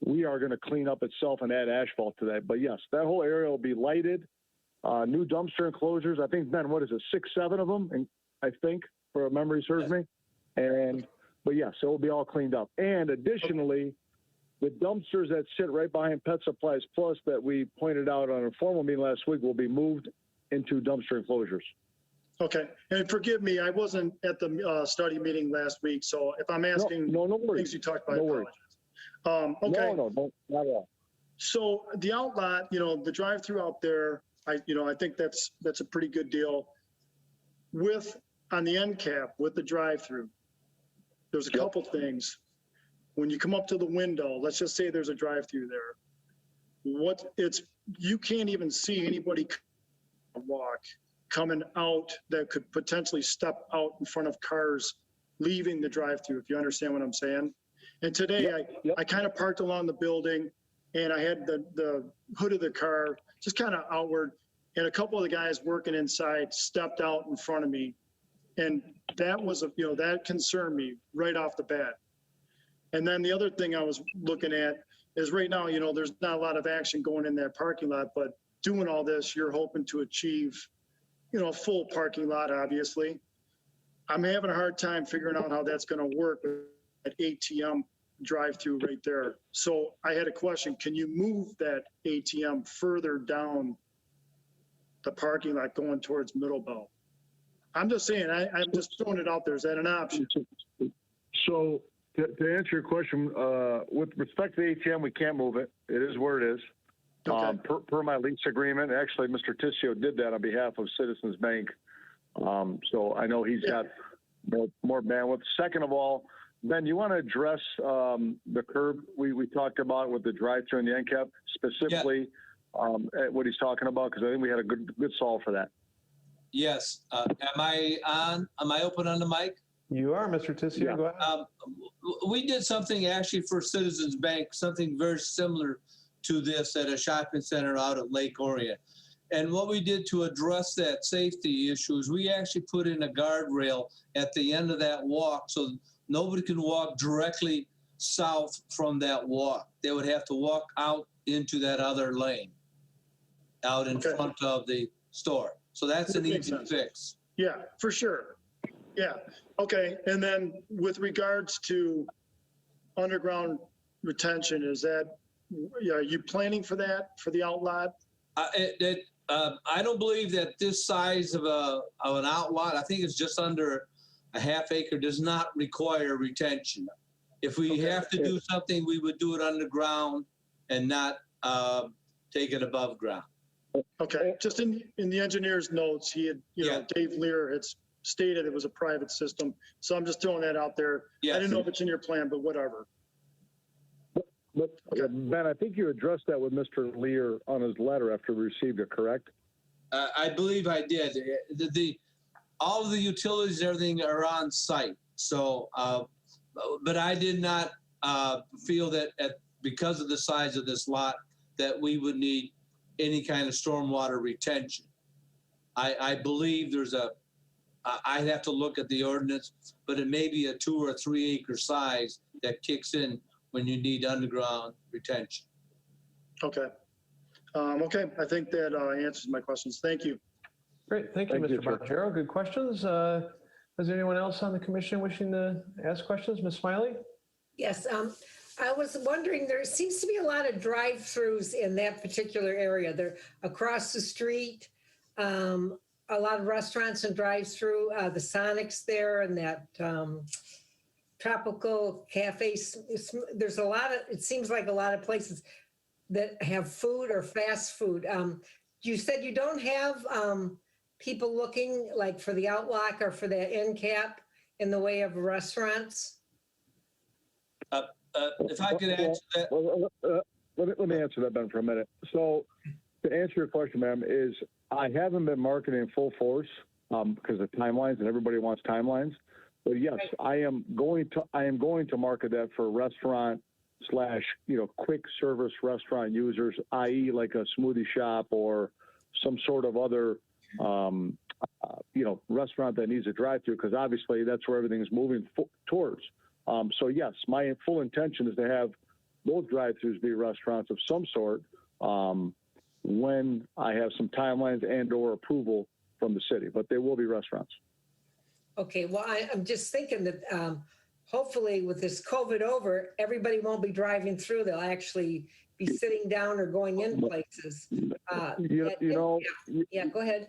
We are going to clean up itself and add asphalt to that. But yes, that whole area will be lighted. New dumpster enclosures. I think, Ben, what is it, 6, 7 of them? And I think, for memory serves me. But yes, it will be all cleaned up. And additionally, the dumpsters that sit right behind Pet Supplies Plus that we pointed out on a formal meeting last week will be moved into dumpster enclosures. Okay, and forgive me, I wasn't at the study meeting last week, so if I'm asking no worries. Things you talked about, No I worries. apologize. Okay. No, not at all. So the outlot, the drive-through out there, I think that's a pretty good deal. On the end cap with the drive-through, there's a couple things. When you come up to the window, let's just say there's a drive-through there. You can't even see anybody walk coming out that could potentially step out in front of cars leaving the drive-through, if you understand what I'm saying. And today I kind of parked along the building and I had the hood of the car just kind of outward, and a couple of the guys working inside stepped out in front of me. And that was, that concerned me right off the bat. And then the other thing I was looking at is right now, there's not a lot of action going in that parking lot, but doing all this, you're hoping to achieve, a full parking lot, obviously. I'm having a hard time figuring out how that's going to work with that ATM drive-through right there. So I had a question. Can you move that ATM further down the parking lot going towards Middlebelt? I'm just saying, I'm just throwing it out there. Is that an option? So to answer your question, with respect to the ATM, we can't move it. It is where it is. Okay. Per my lease agreement, actually, Mr. Tissio did that on behalf of Citizens Bank. So I know he's got more bandwidth. Second of all, Ben, you want to address the curb we talked about with the drive-through and the end cap, specifically what he's talking about? Because I think we had a good solve for that. Yes. Am I on? Am I open on the mic? You are, Mr. Tissio. Yeah. Go ahead. We did something actually for Citizens Bank, something very similar to this at a shopping center out at Lake Orion. And what we did to address that safety issue is we actually put in a guardrail at the end of that walk so nobody can walk directly south from that walk. They would have to walk out into that other lane out in front of the store. So that's an easy fix. Yeah, for sure. Yeah. Okay. And then with regards to underground retention, are you planning for that for the outlot? I don't believe that this size of an outlot, I think it's just under a half acre, does not require retention. If we have to do something, we would do it underground and not take it above ground. Okay. Just in the engineer's notes, he had, Dave Lear had stated it was a private system. So I'm just throwing that out there. Yes. I didn't know if it's in your plan, but whatever. But Ben, I think you addressed that with Mr. Lear on his letter after we received it, correct? I believe I did. All of the utilities and everything are on site. So, but I did not feel that because of the size of this lot that we would need any kind of stormwater retention. I believe there's I'd have to look at the ordinance, but it may be a 2 or 3 acre size that kicks in when you need underground retention. Okay. Okay. I think that answers my questions. Thank you. Great. Thank you, Thank you, Mr. sir. Bonjero. Good questions. Is there anyone else on the commission wishing to ask questions? Ms. Smiley? Yes, I was wondering, there seems to be a lot of drive-throughs in that particular area. They're across the street, a lot of restaurants and drive-through, the Sonics there and that Tropical Cafe. There's a lot of, it seems like a lot of places that have food or fast food. You said you don't have people looking like for the outlock or for that end cap in the way of restaurants? If I could answer that. Let me answer that, Ben, for a minute. So to answer your question, ma'am, is I haven't been marketing full force because of timelines and everybody wants timelines. But yes, I am going to market that for restaurant / quick service restaurant users, i.e. like a smoothie shop or some sort of other restaurant that needs a drive-through, because obviously that's where everything is moving towards. So yes, my full intention is to have those drive-throughs be restaurants of some sort when I have some timelines and or approval from the city, but they will be restaurants. Okay, well, I'm just thinking that hopefully with this COVID over, everybody won't be driving through. They'll actually be sitting down or going in places. Yeah, go ahead.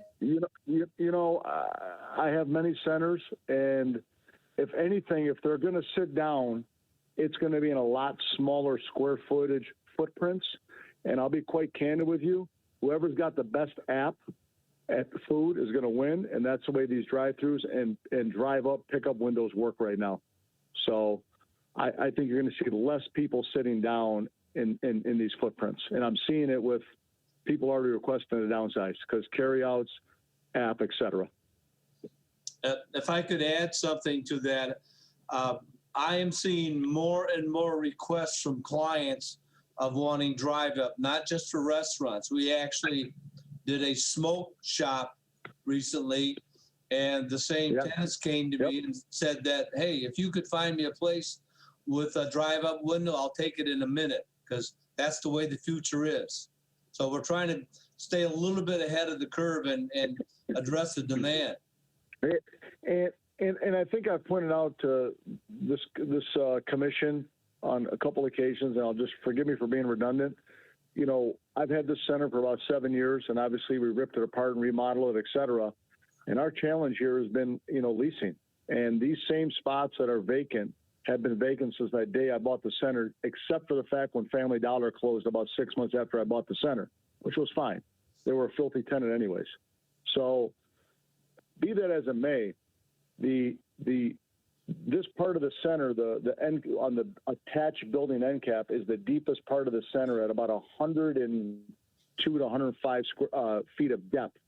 I have many centers, and if anything, if they're going to sit down, it's going to be in a lot smaller square footage footprints. And I'll be quite candid with you, whoever's got the best app at the food is going to win. And that's the way these drive-throughs and drive up, pick up windows work right now. So I think you're going to see less people sitting down in these footprints. And I'm seeing it with people already requesting the downsize because carryouts, app, et cetera. If I could add something to that, I am seeing more and more requests from clients of wanting drive up, not just for restaurants. We actually did a smoke shop recently, and the same tenants came to me and said that, hey, if you could find me a place with a drive up window, I'll take it in a minute, because that's the way the future is. So we're trying to stay a little bit ahead of the curve and address the demand. And I think I've pointed out to this commission on a couple occasions, and I'll just forgive me for being redundant. You know, I've had this center for about 7 years, and obviously we ripped it apart and remodeled it, et cetera. And our challenge here has been, you know, leasing. And these same spots that are vacant have been vacant since that day I bought the center, except for the fact when Family Dollar closed about 6 months after I bought the center, which was fine. They were a filthy tenant anyways. So be that as it may, this part of the center, the end on the attached building end cap is the deepest part of the center at about 102 to 105 feet of depth.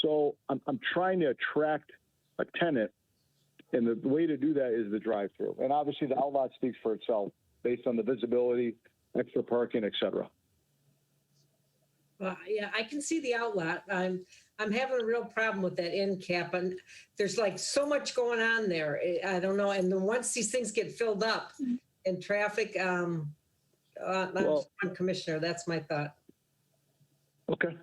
So I'm trying to attract a tenant, and the way to do that is the drive-through. And obviously the outlot speaks for itself based on the visibility, extra parking, et cetera. Yeah, I can see the outlet. I'm having a real problem with that end cap, and there's like so much going on there. I don't know. And then once these things get filled up in traffic, I'm Commissioner. That's my thought. Okay.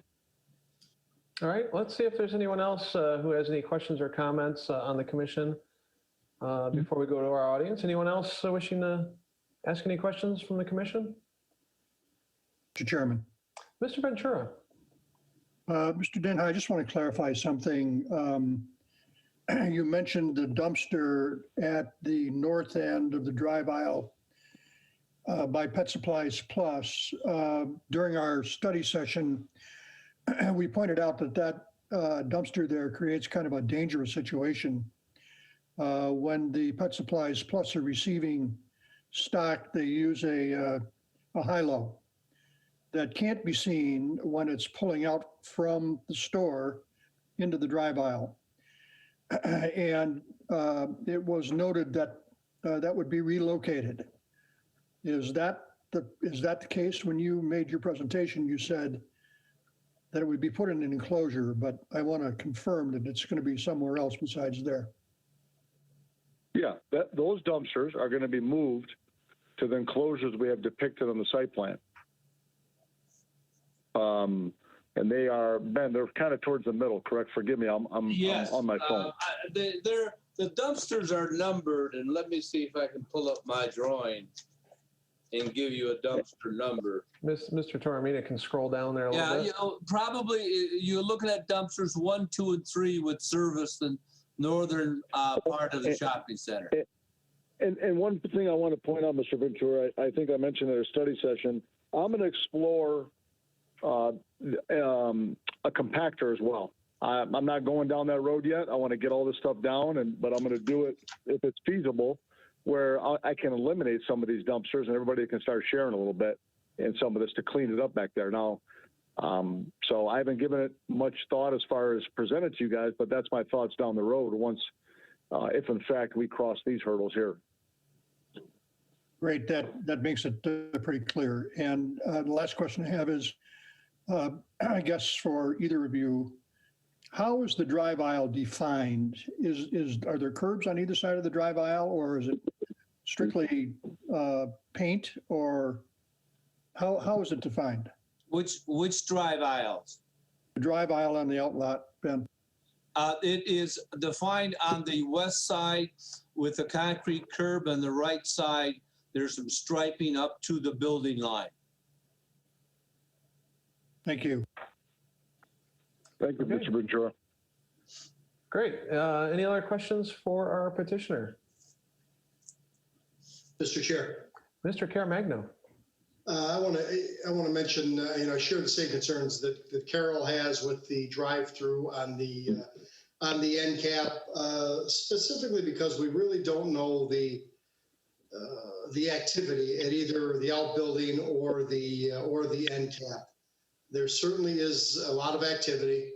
All right, let's see if there's anyone else who has any questions or comments on the commission before we go to our audience. Anyone else wishing to ask any questions from the commission? Mr. Chairman. Mr. Ventura. Mr. Denha, I just want to clarify something. You mentioned the dumpster at the north end of the drive aisle by Pet Supplies Plus. During our study session, we pointed out that dumpster there creates kind of a dangerous situation. When the Pet Supplies Plus are receiving stock, they use a high-low that can't be seen when it's pulling out from the store into the drive aisle. And it was noted that that would be relocated. Is that the case? When you made your presentation, you said that it would be put in an enclosure, but I want to confirm that it's going to be somewhere else besides there. Yeah, those dumpsters are going to be moved to the enclosures we have depicted on the site plan. And they are, Ben, they're kind of towards the middle, correct? Forgive me, I'm Yes, on my phone. the dumpsters are numbered, and let me see if I can pull up my drawing and give you a dumpster number. Mr. Toromina can scroll down there a little Yeah, bit. you know, probably you're looking at dumpsters 1, 2, and 3 would service the northern part of the shopping center. And one thing I want to point out, Mr. Ventura, I think I mentioned at our study session, I'm going to explore a compactor as well. I'm not going down that road yet. I want to get all this stuff down, but I'm going to do it if it's feasible, where I can eliminate some of these dumpsters and everybody can start sharing a little bit in some of this to clean it up back there. Now, so I haven't given it much thought as far as presented to you guys, but that's my thoughts down the road once, if in fact we cross these hurdles here. Great, that makes it pretty clear. And the last question I have is, I guess for either of you, how is the drive aisle defined? Are there curbs on either side of the drive aisle, or is it strictly paint, or how is it defined? Which drive aisles? The drive aisle on the outlet, Ben. It is defined on the west side with a concrete curb, and the right side, there's some striping up to the building line. Thank you. Thank you, Mr. Ventura. Great. Any other questions for our petitioner? Mr. Chair, Mr. Caramagno. I want to mention, I share the same concerns that Carol has with the drive-through on the end cap, specifically because we really don't know the activity at either the outbuilding or the end cap. There certainly is a lot of activity.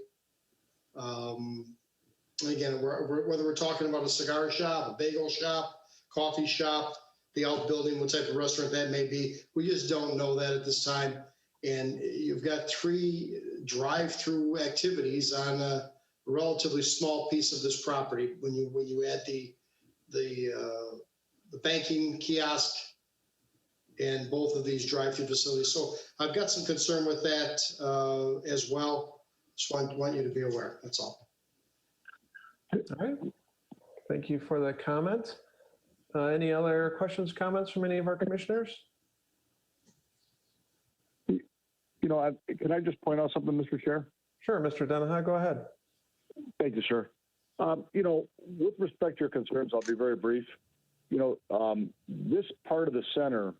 Again, whether we're talking about a cigar shop, a bagel shop, coffee shop, the outbuilding, what type of restaurant that may be, we just don't know that at this time. And you've got 3 drive-through activities on a relatively small piece of this property. When you add the banking kiosk, in both of these drive-through facilities. So I've got some concern with that as well. Just want you to be aware, that's all. All right. Thank you for the comment. Any other questions, comments from any of our commissioners? You know, can I just point out something, Mr. Chair? Sure, Mr. Denha, go ahead. Thank you, sir. You know, with respect to your concerns, I'll be very brief. You know, this part of the center,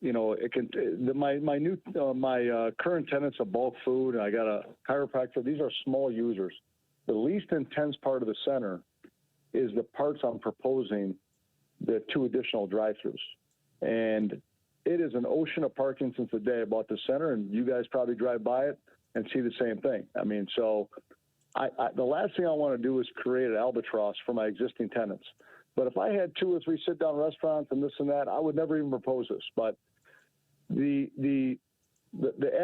you know, it can, my current tenants of bulk food, and I got a chiropractor, these are small users. The least intense part of the center is the parts I'm proposing, the 2 additional drive-throughs. And it is an ocean of parking since the day I bought the center, and you guys probably drive by it and see the same thing. I mean, so the last thing I want to do is create an albatross for my existing tenants. But if I had 2 or 3 sit-down restaurants and this and that, I would never even propose this. But the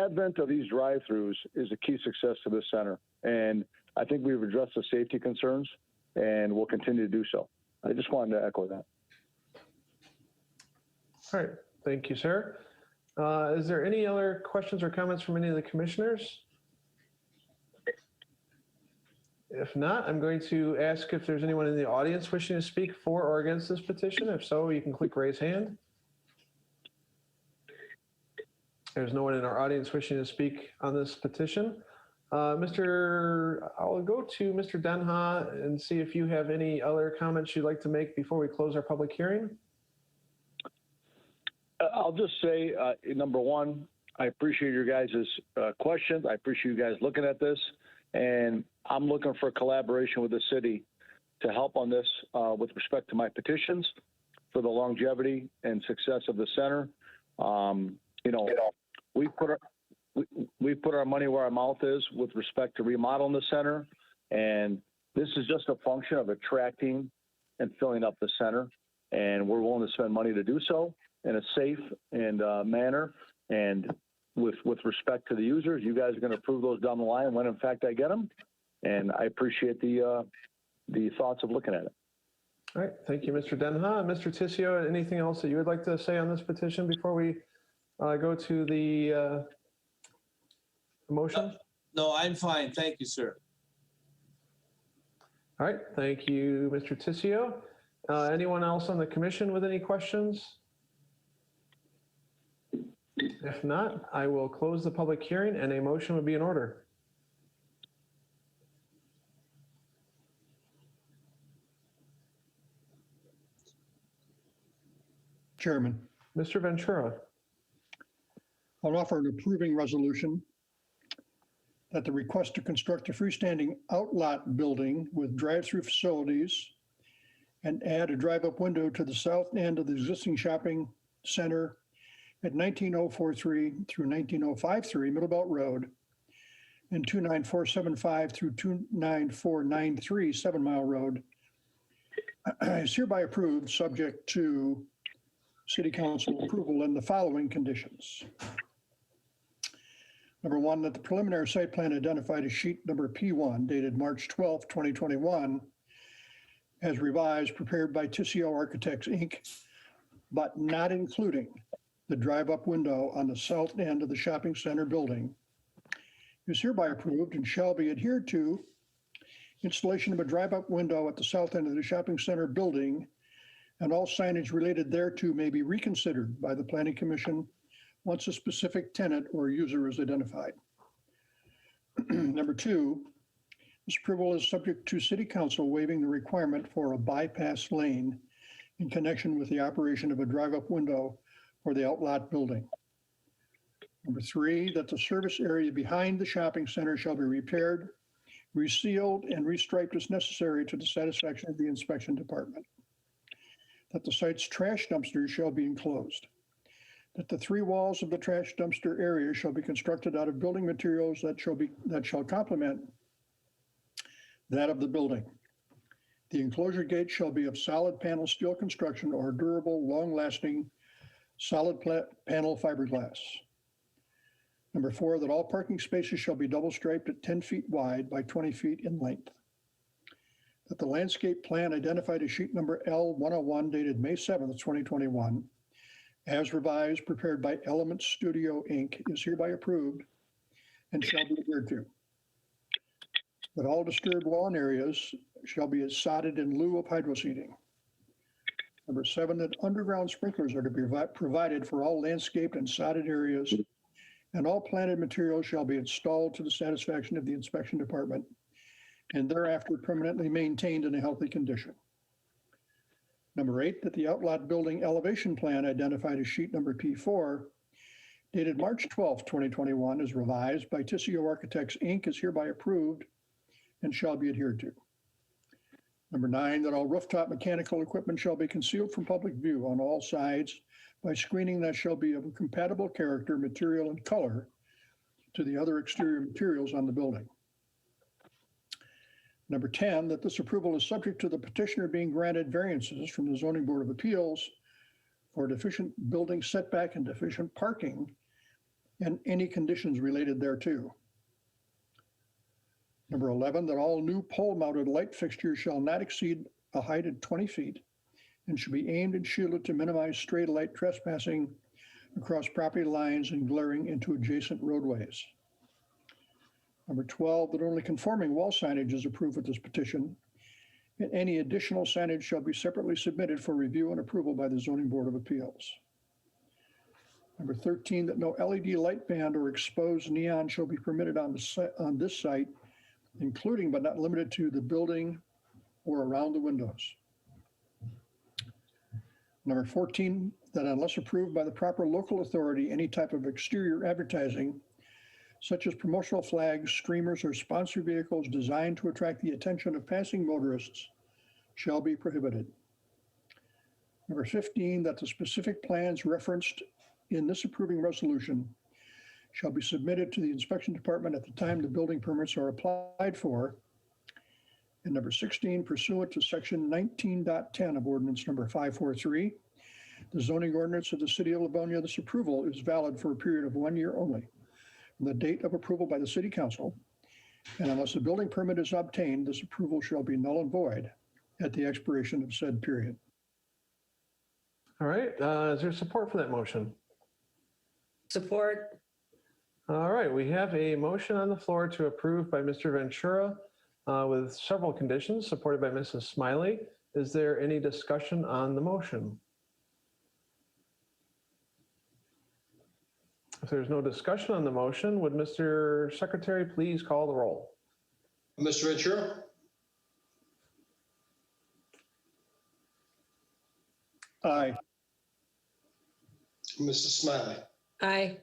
advent of these drive-throughs is a key success to this center. And I think we've addressed the safety concerns, and we'll continue to do so. I just wanted to echo that. All right, thank you, sir. Is there any other questions or comments from any of the commissioners? If not, I'm going to ask if there's anyone in the audience wishing to speak for or against this petition. If so, you can click raise hand. There's no one in our audience wishing to speak on this petition. I'll go to Mr. Denha and see if you have any other comments you'd like to make before we close our public hearing. I'll just say, number one, I appreciate your guys' questions. I appreciate you guys looking at this. And I'm looking for collaboration with the city to help on this with respect to my petitions for the longevity and success of the center. You know, we put our money where our mouth is with respect to remodeling the center. And this is just a function of attracting and filling up the center. And we're willing to spend money to do so in a safe and manner. And with respect to the users, you guys are going to approve those down the line when in fact I get them. And I appreciate the thoughts of looking at it. All right, thank you, Mr. Denha. Mr. Tissio, anything else that you would like to say on this petition before we go to the motion? No, I'm fine. Thank you, sir. All right, thank you, Mr. Tissio. Anyone else on the commission with any questions? If not, I will close the public hearing and a motion would be in order. Chairman, Mr. Ventura. I'll offer an approving resolution that the request to construct a freestanding outlot building with drive-through facilities and add a drive-up window to the south end of the existing shopping center at 19043 through 19053 Middlebelt Road and 29475 through 29493 7 Mile Road is hereby approved, subject to City Council approval and the following conditions. Number one, that the preliminary site plan identified as sheet number P1 dated March 12, 2021, as revised, prepared by Tissio Architects, Inc., but not including the drive-up window on the south end of the shopping center building, is hereby approved and shall be adhered to. Installation of a drive-up window at the south end of the shopping center building and all signage related thereto may be reconsidered by the Planning Commission once a specific tenant or user is identified. Number two, this approval is subject to City Council waiving the requirement for a bypass lane in connection with the operation of a drive-up window for the outlot building. Number three, that the service area behind the shopping center shall be repaired, resealed, and restriped as necessary to the satisfaction of the inspection department. That the site's trash dumpsters shall be enclosed. That the 3 walls of the trash dumpster area shall be constructed out of building materials that shall complement that of the building. The enclosure gate shall be of solid panel steel construction or durable, long-lasting solid panel fiberglass. Number 4, that all parking spaces shall be double striped at 10 feet wide by 20 feet in length. That the landscape plan identified as sheet number L101 dated May 7th, 2021, as revised, prepared by Element Studio, Inc., is hereby approved and shall be adhered to. That all disturbed lawn areas shall be sodded in lieu of hydroseeding. Number 7, that underground sprinklers are to be provided for all landscaped and sodded areas, and all planted materials shall be installed to the satisfaction of the inspection department and thereafter permanently maintained in a healthy condition. Number 8, that the outlot building elevation plan identified as sheet number P4, dated March 12, 2021, is revised by Tissio Architects, Inc., is hereby approved and shall be adhered to. Number 9, that all rooftop mechanical equipment shall be concealed from public view on all sides by screening that shall be of a compatible character, material, and color to the other exterior materials on the building. Number 10, that this approval is subject to the petitioner being granted variances from the Zoning Board of Appeals for deficient building setback and deficient parking and any conditions related thereto. Number 11, that all new pole-mounted light fixtures shall not exceed a height of 20 feet and should be aimed and shielded to minimize stray light trespassing across property lines and glaring into adjacent roadways. Number 12, that only conforming wall signage is approved with this petition, and any additional signage shall be separately submitted for review and approval by the Zoning Board of Appeals. Number 13, that no LED light band or exposed neon shall be permitted on this site, including but not limited to the building or around the windows. Number 14, that unless approved by the proper local authority, any type of exterior advertising, such as promotional flags, streamers, or sponsored vehicles designed to attract the attention of passing motorists, shall be prohibited. Number 15, that the specific plans referenced in this approving resolution shall be submitted to the inspection department at the time the building permits are applied for. And number 16, pursuant to section 19.10 of ordinance number 543, the zoning ordinance of the city of Livonia, this approval is valid for a period of 1 year only from the date of approval by the city council. And unless a building permit is obtained, this approval shall be null and void at the expiration of said period. All right, is there support for that motion? Support. All right, we have a motion on the floor to approve by Mr. Ventura with several conditions supported by Mrs. Smiley. Is there any discussion on the motion? If there's no discussion on the motion, would Mr. Secretary please call the roll? Mr. Ventura? Aye. Mrs. Smiley? Aye.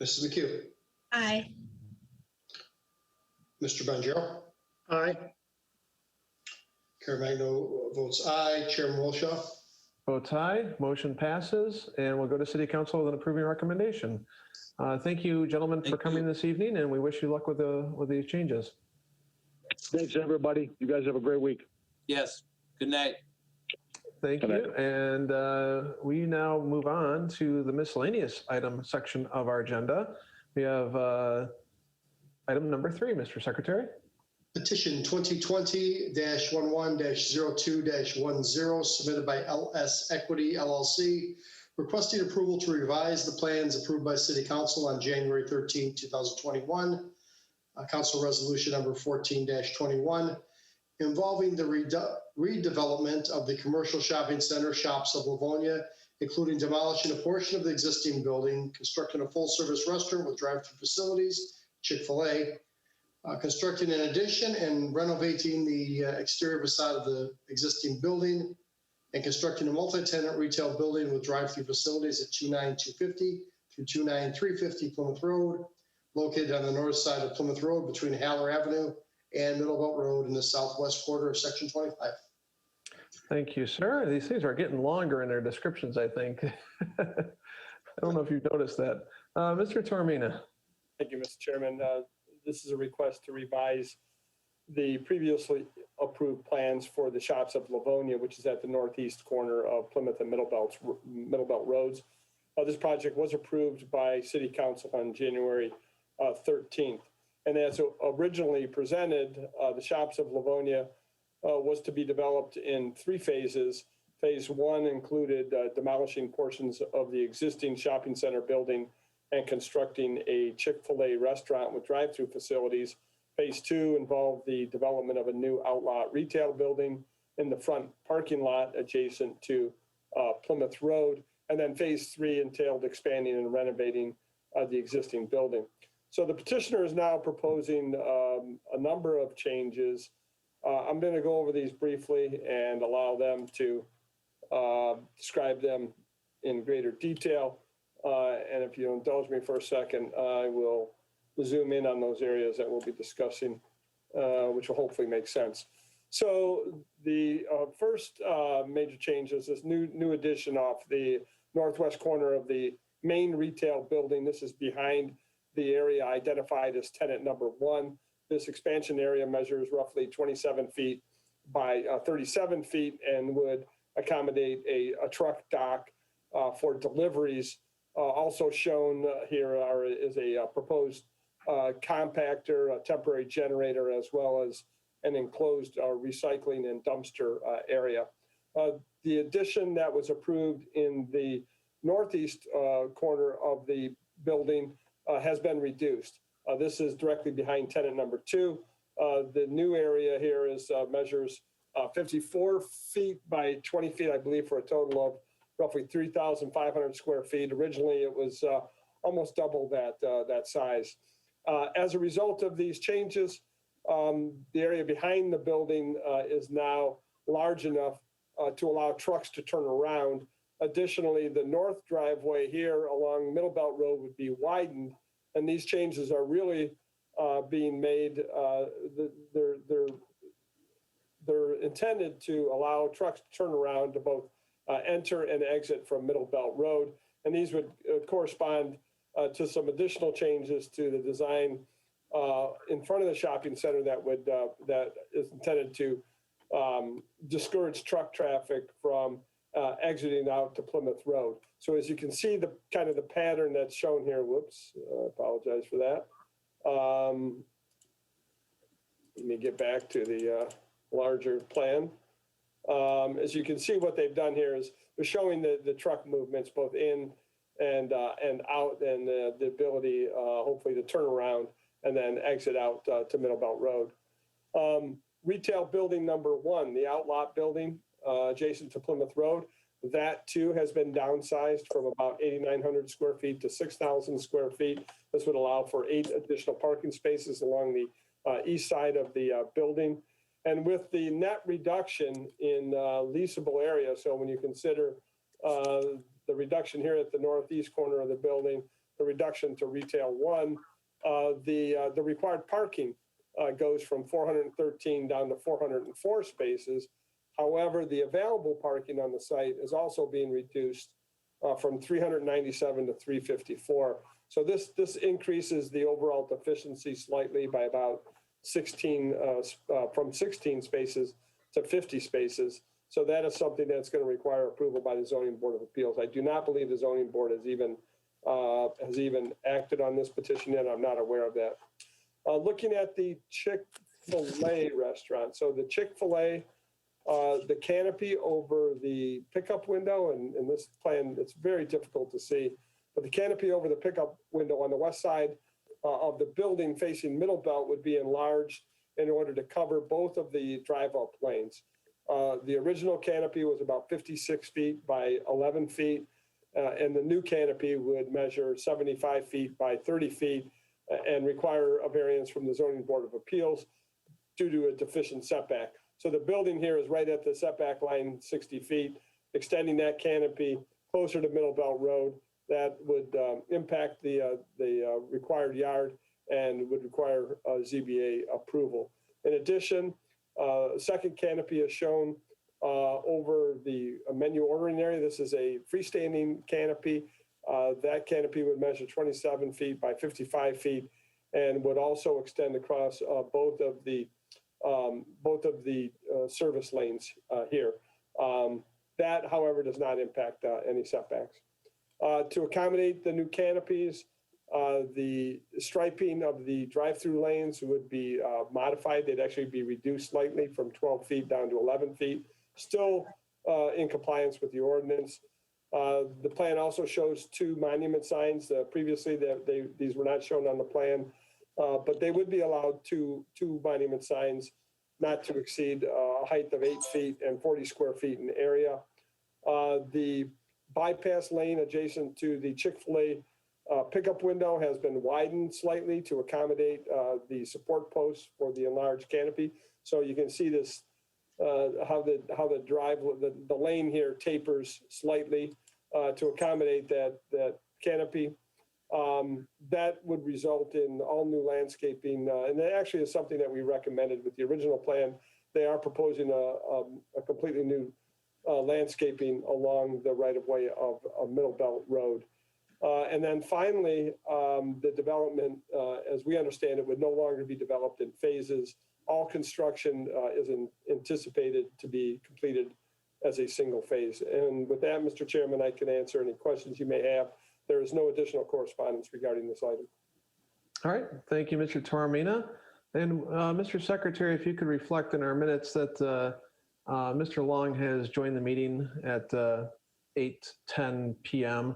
Mrs. McHugh? Aye. Mr. Bonjero? Aye. Caremagno votes aye. Chairman Wilshaw? Votes aye, motion passes, and we'll go to City Council with an approving recommendation. Thank you, gentlemen, for coming this evening, and we wish you luck with the changes. Thanks, everybody. You guys have a great week. Yes. Good night. Thank Good you, and we now move on to the miscellaneous item section of our agenda. We have item number 3, Mr. Secretary. Petition 2020-11-02-10 submitted by LS Equity LLC, requesting approval to revise the plans approved by City Council on January 13, 2021. Council Resolution number 14-21, involving the redevelopment of the commercial shopping center Shops of Livonia, including demolishing a portion of the existing building, constructing a full-service restaurant with drive-through facilities, Chick-Fil-A, constructing an addition and renovating the exterior facade of the existing building, and constructing a multi-tenant retail building with drive-through facilities at 29250 through 29350 Plymouth Road, located on the north side of Plymouth Road between Haller Avenue and Middlebelt Road in the southwest quarter of Section 25. Thank you, sir. These things are getting longer in their descriptions, I think. I don't know if you've noticed that. Mr. Tormina. Thank you, Mr. Chairman. This is a request to revise the previously approved plans for the Shops of Livonia, which is at the northeast corner of Plymouth and Middlebelt Roads. This project was approved by City Council on January 13th. And as originally presented, the Shops of Livonia was to be developed in 3 phases. Phase 1 included demolishing portions of the existing shopping center building and constructing a Chick-Fil-A restaurant with drive-through facilities. Phase 2 involved the development of a new outlet retail building in the front parking lot adjacent to Plymouth Road. And then Phase 3 entailed expanding and renovating the existing building. So the petitioner is now proposing a number of changes. I'm going to go over these briefly and allow them to describe them in greater detail. And if you indulge me for a second, I will zoom in on those areas that we'll be discussing, which will hopefully make sense. So the first major change is this new addition off the northwest corner of the main retail building. This is behind the area identified as tenant number 1. This expansion area measures roughly 27 feet by 37 feet and would accommodate a truck dock for deliveries. Also shown here is a proposed compactor, a temporary generator, as well as an enclosed recycling and dumpster area. The addition that was approved in the northeast corner of the building has been reduced. This is directly behind tenant number 2. The new area here measures 54 feet by 20 feet, I believe, for a total of roughly 3,500 square feet. Originally, it was almost double that size. As a result of these changes, the area behind the building is now large enough to allow trucks to turn around. Additionally, the north driveway here along Middle Belt Road would be widened, and these changes are really being made. They're intended to allow trucks to turn around to both enter and exit from Middle Belt Road, and these would correspond to some additional changes to the design in front of the shopping center that is intended to discourage truck traffic from exiting out to Plymouth Road. So as you can see, the pattern that's shown here. Whoops, I apologize for that. Let me get back to the larger plan. As you can see, what they've done here is they're showing the truck movements both in and out, and the ability, hopefully, to turn around and then exit out to Middle Belt Road. Retail building number 1, the outlot building adjacent to Plymouth Road, that too has been downsized from about 8,900 square feet to 6,000 square feet. This would allow for 8 additional parking spaces along the east side of the building. And with the net reduction in leasable area, so when you consider the reduction here at the northeast corner of the building, the reduction to retail 1, the required parking goes from 413 down to 404 spaces. However, the available parking on the site is also being reduced from 397 to 354. So this increases the overall deficiency slightly by about 16, from 16 spaces to 50 spaces. So that is something that's going to require approval by the Zoning Board of Appeals. I do not believe the Zoning Board has even acted on this petition yet. I'm not aware of that. Looking at the Chick-Fil-A restaurant. So the Chick-Fil-A, the canopy over the pickup window, and in this plan, it's very difficult to see, but the canopy over the pickup window on the west side of the building facing Middle Belt would be enlarged in order to cover both of the drive-up lanes. The original canopy was about 56 feet by 11 feet, and the new canopy would measure 75 feet by 30 feet and require a variance from the Zoning Board of Appeals due to a deficient setback. So the building here is right at the setback line, 60 feet, extending that canopy closer to Middle Belt Road. That would impact the required yard and would require ZBA approval. In addition, second canopy is shown over the menu ordering area. This is a freestanding canopy. That canopy would measure 27 feet by 55 feet and would also extend across both of the service lanes here. That, however, does not impact any setbacks. To accommodate the new canopies, the striping of the drive-through lanes would be modified. They'd actually be reduced slightly from 12 feet down to 11 feet. Still in compliance with the ordinance. The plan also shows 2 monument signs. Previously, these were not shown on the plan, but they would be allowed two monument signs not to exceed a height of 8 feet and 40 square feet in area. The bypass lane adjacent to the Chick-fil-A pickup window has been widened slightly to accommodate the support posts for the enlarged canopy. So you can see this, how the lane here tapers slightly to accommodate that canopy. That would result in all new landscaping, and that actually is something that we recommended with the original plan. They are proposing a completely new landscaping along the right-of-way of Middle Belt Road. And then finally, the development, as we understand it, would no longer be developed in phases. All construction is anticipated to be completed as a single phase. And with that, Mr. Chairman, I can answer any questions you may have. There is no additional correspondence regarding this item. All right, thank you, Mr. Toromina. And Mr. Secretary, if you could reflect in our minutes that Mr. Long has joined the meeting at 8:10 p.m.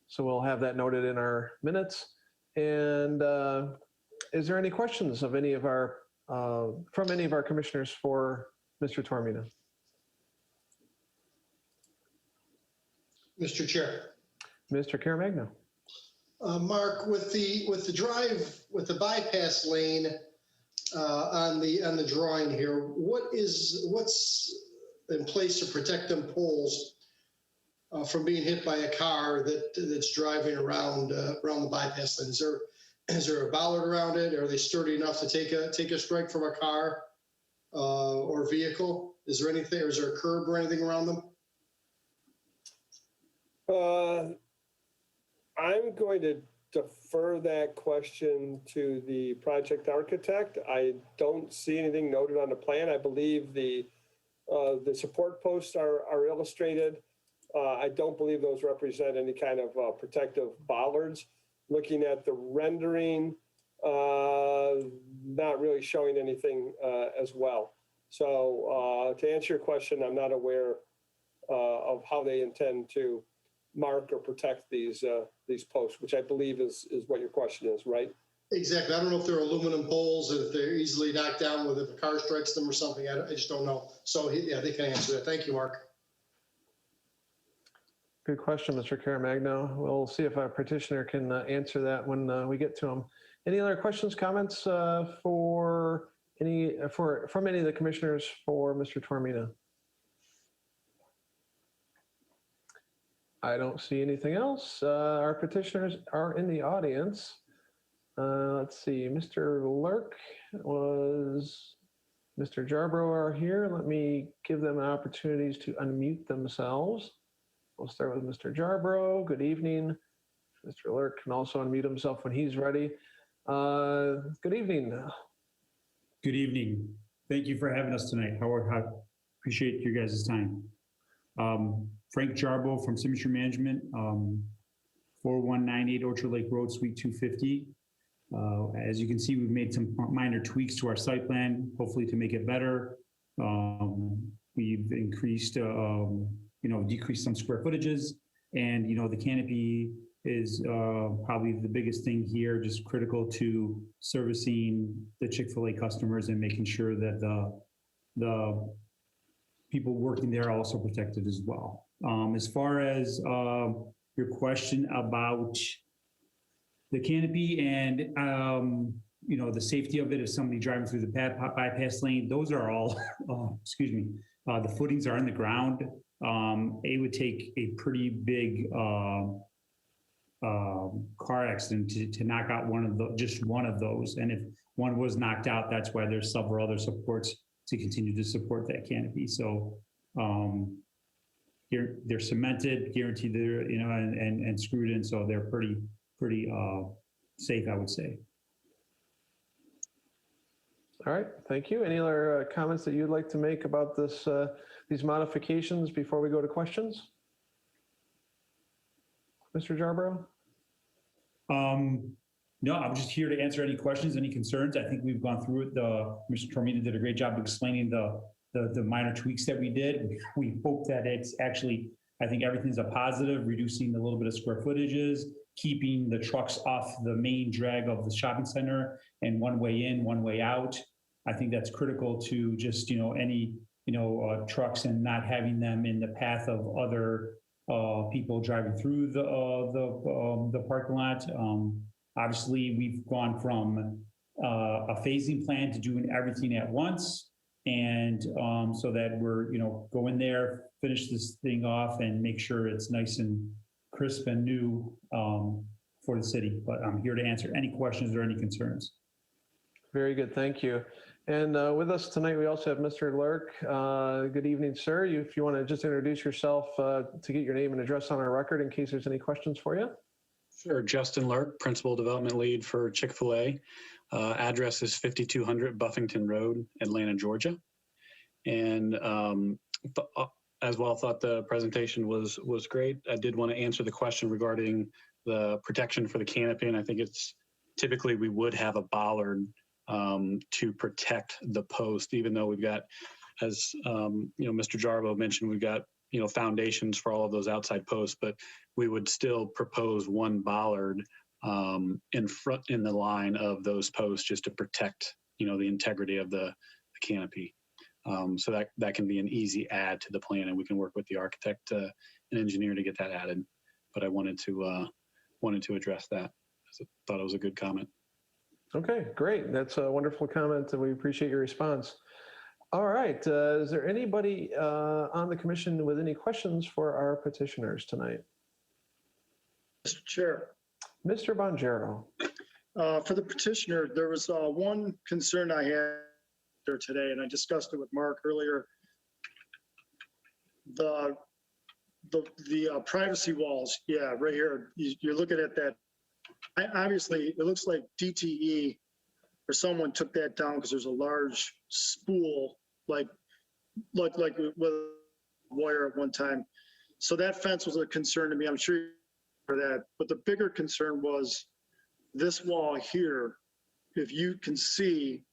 So we'll have that noted in our minutes. And is there any questions of any of our, from any of our commissioners for Mr. Toromina? Mr. Chair. Mr. Caremagno. Mark, with the bypass lane on the drawing here, what's in place to protect them poles from being hit by a car that's driving around the bypass lane? Is there a bollard around it? Are they sturdy enough to take a strike from a car or vehicle? Is there anything, or is there a curb or anything around them? I'm going to defer that question to the project architect. I don't see anything noted on the plan. I believe the support posts are illustrated. I don't believe those represent any kind of protective bollards. Looking at the rendering, not really showing anything as well. So to answer your question, I'm not aware of how they intend to mark or protect these posts, which I believe is what your question is, right? Exactly. I don't know if they're aluminum poles, if they're easily knocked down if a car strikes them or something. I just don't know. So yeah, they can answer that. Thank you, Mark. Good question, Mr. Caremagno. We'll see if our petitioner can answer that when we get to him. Any other questions, comments from any of the commissioners for Mr. Toromina? I don't see anything else. Our petitioners are in the audience. Let's see, Mr. Lurk was, Mr. Jarborough are here. Let me give them opportunities to unmute themselves. We'll start with Mr. Jarborough. Good evening. Mr. Lurk can also unmute himself when he's ready. Good evening. Good evening. Thank you for having us tonight. I appreciate your guys' time. Frank Jarbo from Signature Management, 4198 Orchard Lake Road, Suite 250. As you can see, we've made some minor tweaks to our site plan, hopefully to make it better. We've increased, decreased some square footages, and the canopy is probably the biggest thing here, just critical to servicing the Chick-fil-A customers and making sure that the people working there are also protected as well. As far as your question about the canopy and the safety of it, if somebody driving through the bypass lane, those are all, the footings are in the ground. It would take a pretty big car accident to knock out just one of those. And if one was knocked out, that's why there's several other supports to continue to support that canopy. So they're cemented, guaranteed, and screwed in, so they're pretty safe, I would say. All right, thank you. Any other comments that you'd like to make about these modifications before we go to questions? Mr. Jarborough? No, I'm just here to answer any questions, any concerns. I think we've gone through it. Mr. Toromina did a great job explaining the the minor tweaks that we did. We hope that it's actually, I think everything's a positive, reducing a little bit of square footages, keeping the trucks off the main drag of the shopping center and one way in, one way out. I think that's critical to just, any, trucks and not having them in the path of other people driving through the parking lot. Obviously, we've gone from a phasing plan to doing everything at once. And so that we're, go in there, finish this thing off and make sure it's nice and crisp and new for the city. But I'm here to answer any questions or any concerns. Very good, thank you. And with us tonight, we also have Mr. Lurk. Good evening, sir. If you want to just introduce yourself to get your name and address on our record in case there's any questions for you. Sure. Justin Lurk, Principal Development Lead for Chick-Fil-A. Address is 5200 Buffington Road, Atlanta, Georgia. And as well, thought the presentation was great. I did want to answer the question regarding the protection for the canopy, and I think it's typically we would have a bollard to protect the post, even though we've got, as Mr. Jarbo mentioned, we've got foundations for all of those outside posts, but we would still propose one bollard in the line of those posts just to protect the integrity of the canopy. So that can be an easy add to the plan, and we can work with the architect and engineer to get that added. But I wanted to address that. I thought it was a good comment. Okay, great. That's a wonderful comment, and we appreciate your response. All right, is there anybody on the commission with any questions for our petitioners tonight? Mr. Chair, Mr. Bonjero. for the petitioner, there was one concern I had there today, and I discussed it with Mark earlier. The privacy walls, yeah, right here. You're looking at that. Obviously, it looks like DTE or someone took that down because there's a large spool, like with a wire at one time. So that fence was a concern to me. I'm sure for that. But the bigger concern was this wall here. If you can see,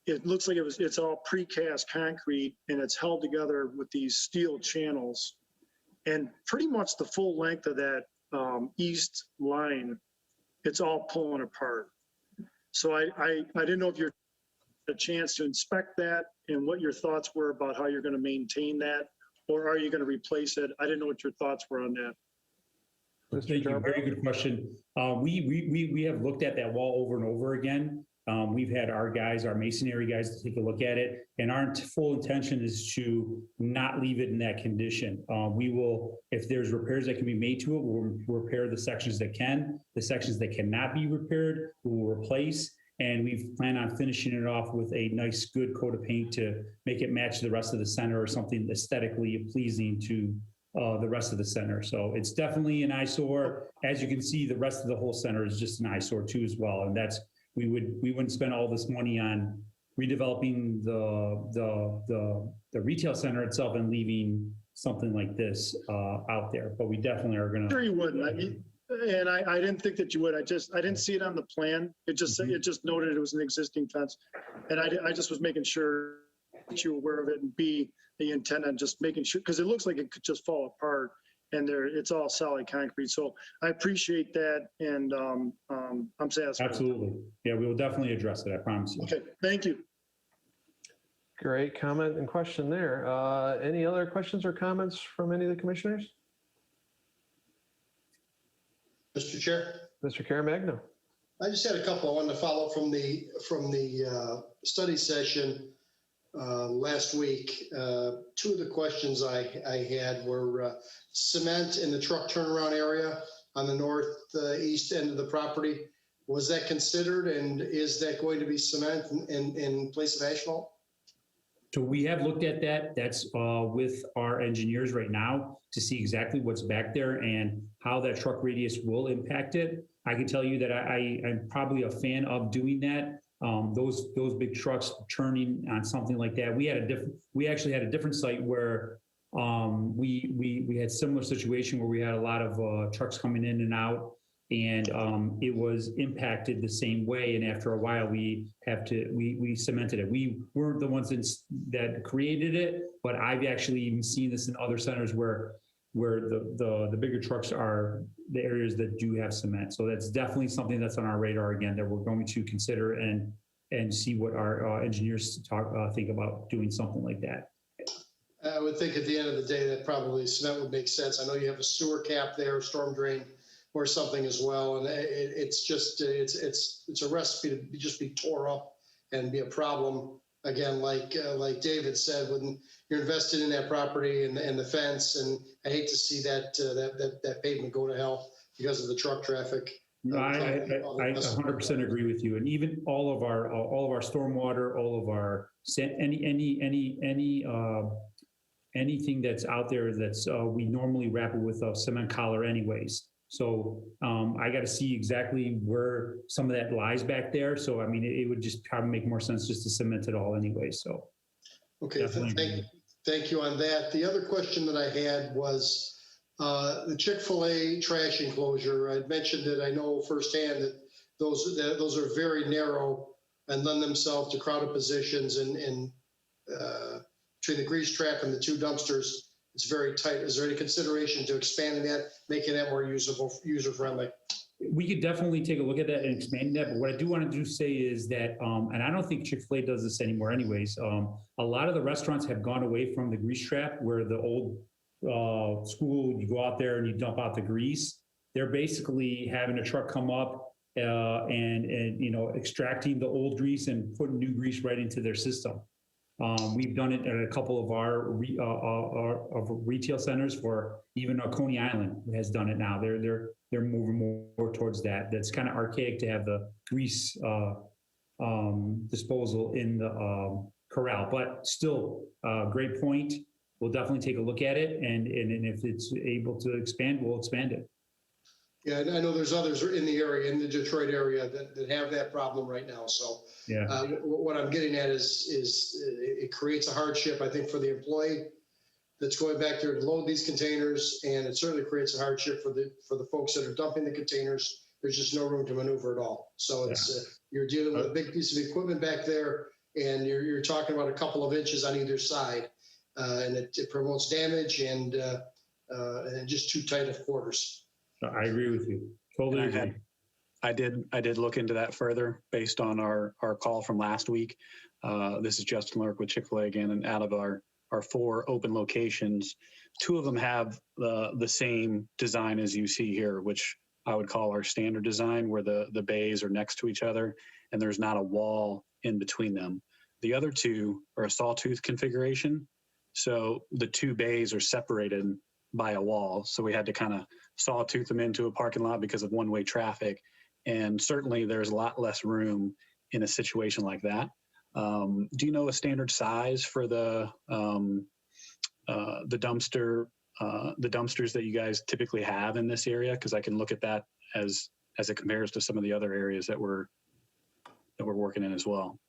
it looks like it's all precast concrete and it's held together with these steel channels. And pretty much the full length of that east line, it's all pulling apart. So I didn't know if you're a chance to inspect that and what your thoughts were about how you're going to maintain that, or are you going to replace it? I didn't know what your thoughts were on that. Thank you. Very good question. We have looked at that wall over and over again. We've had our guys, our masonry guys, to take a look at it, and our full intention is to not leave it in that condition. We will, if there's repairs that can be made to it, we'll repair the sections that can. The sections that cannot be repaired, we will replace. And we plan on finishing it off with a nice, good coat of paint to make it match the rest of the center or something aesthetically pleasing to the rest of the center. So it's definitely an eyesore. As you can see, the rest of the whole center is just an eyesore too as well. And that's, we wouldn't spend all this money on redeveloping the retail center itself and leaving something like this out there. But we definitely are going to. Sure you wouldn't. And I didn't think that you would. I didn't see it on the plan. It just it just noted it was an existing fence, and I just was making sure that you were aware of it, and B, the intent on just making sure, because it looks like it could just fall apart, and it's all solid concrete. So I appreciate that, and I'm satisfied. Absolutely, yeah, we will definitely address it. I promise you. Okay, thank you. Great comment and question there. Any other questions or comments from any of the commissioners? Mr. Chair, Mr. Caremagno. I just had a couple I wanted to follow from the study session last week. Two of the questions I had were cement in the truck turnaround area on the northeast end of the property. Was that considered, and is that going to be cement in place of asphalt? So we have looked at that. That's with our engineers right now to see exactly what's back there and how that truck radius will impact it. I can tell you that I'm probably a fan of doing that. Those big trucks churning on something like that. We actually had a different site where we had similar situation where we had a lot of trucks coming in and out. and it was impacted the same way. And after a while, we cemented it. We weren't the ones that created it, but I've actually even seen this in other centers where the bigger trucks are the areas that do have cement. So that's definitely something that's on our radar again, that we're going to consider and see what our engineers think about doing something like that. I would think at the end of the day that probably cement would make sense. I know you have a sewer cap there, storm drain or something as well. And it's just, it's a recipe to just be tore up and be a problem. Again, like David said, when you're invested in that property and the fence, and I hate to see that pavement go to hell because of the truck traffic. No, I 100% agree with you. And even all of our stormwater, all of our anything that's out there that's we normally wrap it with a cement collar anyways. So I got to see exactly where some of that lies back there. So I mean, it would just probably make more sense just to cement it all anyway. So okay, thank you on that. The other question that I had was the Chick-fil-A trash enclosure. I'd mentioned that I know firsthand that those are very narrow and lend themselves to crowded positions, and between the grease trap and the two dumpsters, it's very tight. Is there any consideration to expanding that, making that more user-friendly? We could definitely take a look at that and expand that. But what I do want to say is that, and I don't think Chick-fil-A does this anymore anyways, a lot of the restaurants have gone away from the grease trap, where the old school, you go out there and you dump out the grease. They're basically having a truck come up and extracting the old grease and putting new grease right into their system. We've done it at a couple of our retail centers. For even Coney Island has done it now. They're moving more towards that. That's kind of archaic to have the grease disposal in the corral, but still, great point. We'll definitely take a look at it, and if it's able to expand, we'll expand it. Yeah, I know there's others in the area, in the Detroit area, that have that problem right now. So yeah, what I'm getting at is it creates a hardship, I think, for the employee that's going back there to load these containers, and it certainly creates a hardship for the folks that are dumping the containers. There's just no room to maneuver at all. So it's you're dealing with a big piece of equipment back there, and you're talking about a couple of inches on either side, and it promotes damage and just too tight of quarters. I agree with you. Totally agree. I did look into that further based on our call from last week. This is Justin Lurk with Chick-fil-A again, and out of our 4 open locations, 2 of them have the same design as you see here, which I would call our standard design, where the bays are next to each other and there's not a wall in between them. The other 2 are a sawtooth configuration. So the 2 bays are separated by a wall. So we had to kind of sawtooth them into a parking lot because of one-way traffic. And certainly there's a lot less room in a situation like that. Do you know a standard size for the dumpsters that you guys typically have in this area? Because I can look at that as it compares to some of the other areas that we're working in as well.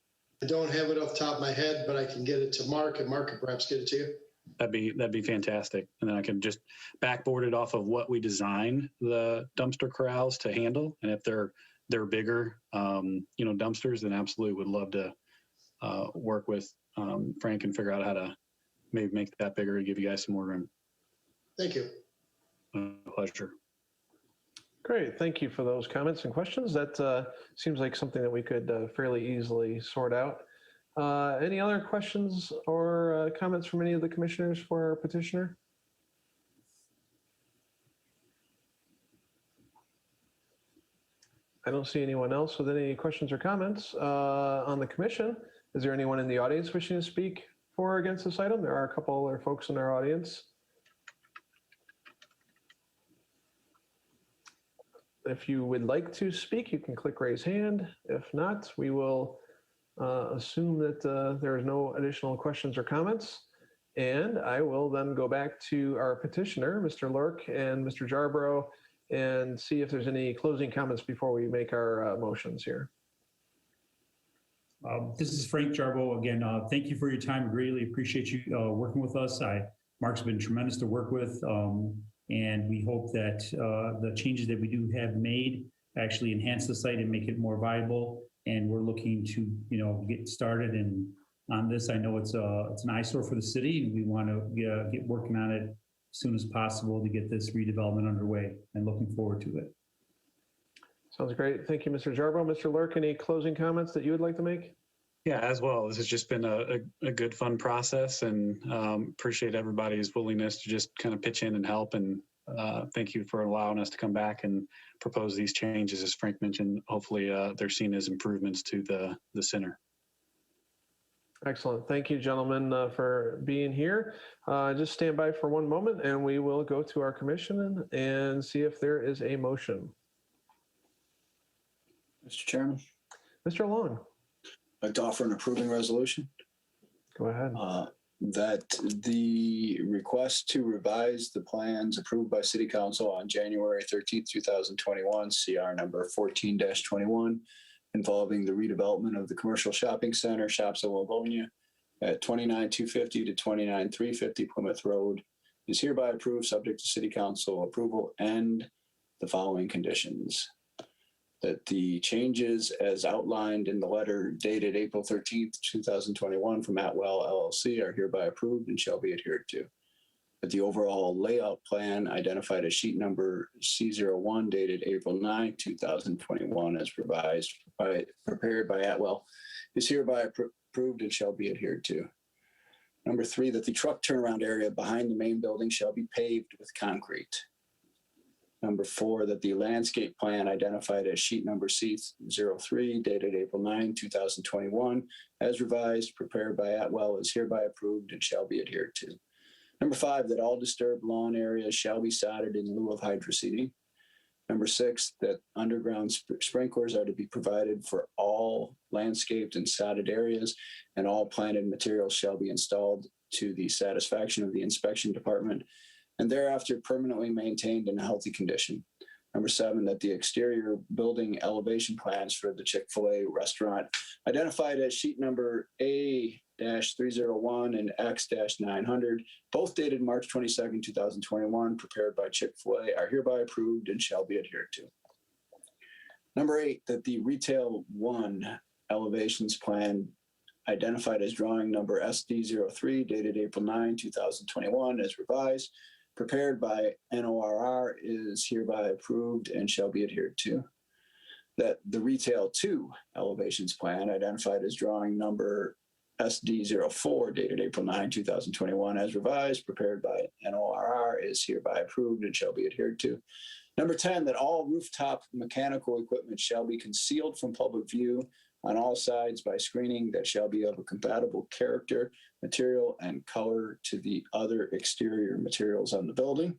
I don't have it off the top of my head, but I can get it to Mark, and Mark can perhaps get it to you. That'd be fantastic. And then I can just backboard it off of what we designed the dumpster corrals to handle. And if they're bigger, dumpsters, then absolutely would love to work with Frank and figure out how to maybe make that bigger and give you guys some more room. Thank you. Pleasure. Great, thank you for those comments and questions. That seems like something that we could fairly easily sort out. Any other questions or comments from any of the commissioners for our petitioner? I don't see anyone else with any questions or comments on the commission. Is there anyone in the audience wishing to speak for or against this item? There are a couple other folks in our audience. If you would like to speak, you can click raise hand. If not, we will assume that there is no additional questions or comments. And I will then go back to our petitioner, Mr. Lurk and Mr. Jarborough, and see if there's any closing comments before we make our motions here. This is Frank Jarborough again. Thank you for your time. Greatly appreciate you working with us. Mark's been tremendous to work with. And we hope that the changes that we do have made actually enhance the site and make it more viable. And we're looking to, get started and on this. I know it's an eyesore for the city, and we want to get working on it as soon as possible to get this redevelopment underway, and looking forward to it. Sounds great. Thank you, Mr. Jarbo. Mr. Lurk, any closing comments that you would like to make? Yeah, as well. This has just been a good, fun process, and appreciate everybody's willingness to just kind of pitch in and help. And thank you for allowing us to come back and propose these changes. As Frank mentioned, hopefully they're seen as improvements to the center. Excellent. Thank you, gentlemen, for being here. Just stand by for one moment and we will go to our commission and see if there is a motion. Mr. Chairman, Mr. Long, I'd like to offer an approving resolution. go ahead. That the request to revise the plans approved by City Council on January 13th, 2021, CR number 14-21, involving the redevelopment of the commercial shopping center, Shops of Livonia, at 29250 to 29350 Plymouth Road, is hereby approved, subject to City Council approval and the following conditions. That the changes as outlined in the letter dated April 13th, 2021 from Atwell LLC are hereby approved and shall be adhered to. That the overall layout plan identified as sheet number C01 dated April 9, 2021 as prepared by Atwell is hereby approved and shall be adhered to. Number 3, that the truck turnaround area behind the main building shall be paved with concrete. Number 4, that the landscape plan identified as sheet number C03 dated April 9, 2021, as revised, prepared by Atwell, is hereby approved and shall be adhered to. Number 5, that all disturbed lawn areas shall be sodded in lieu of hydroseeding. Number 6, that underground sprinklers are to be provided for all landscaped and sodded areas, and all planted materials shall be installed to the satisfaction of the inspection department and thereafter permanently maintained in a healthy condition. Number 7, that the exterior building elevation plans for the Chick-Fil-A restaurant identified as sheet number A-301 and X-900, both dated March 22nd, 2021, prepared by Chick-fil-A, are hereby approved and shall be adhered to. Number 8, that the retail 1 elevations plan identified as drawing number SD03 dated April 9, 2021 as revised, prepared by NORR, is hereby approved and shall be adhered to. That the retail 2 elevations plan identified as drawing number SD04 dated April 9, 2021 as revised, prepared by NORR, is hereby approved and shall be adhered to. Number 10, that all rooftop mechanical equipment shall be concealed from public view on all sides by screening that shall be of a compatible character, material, and color to the other exterior materials on the building.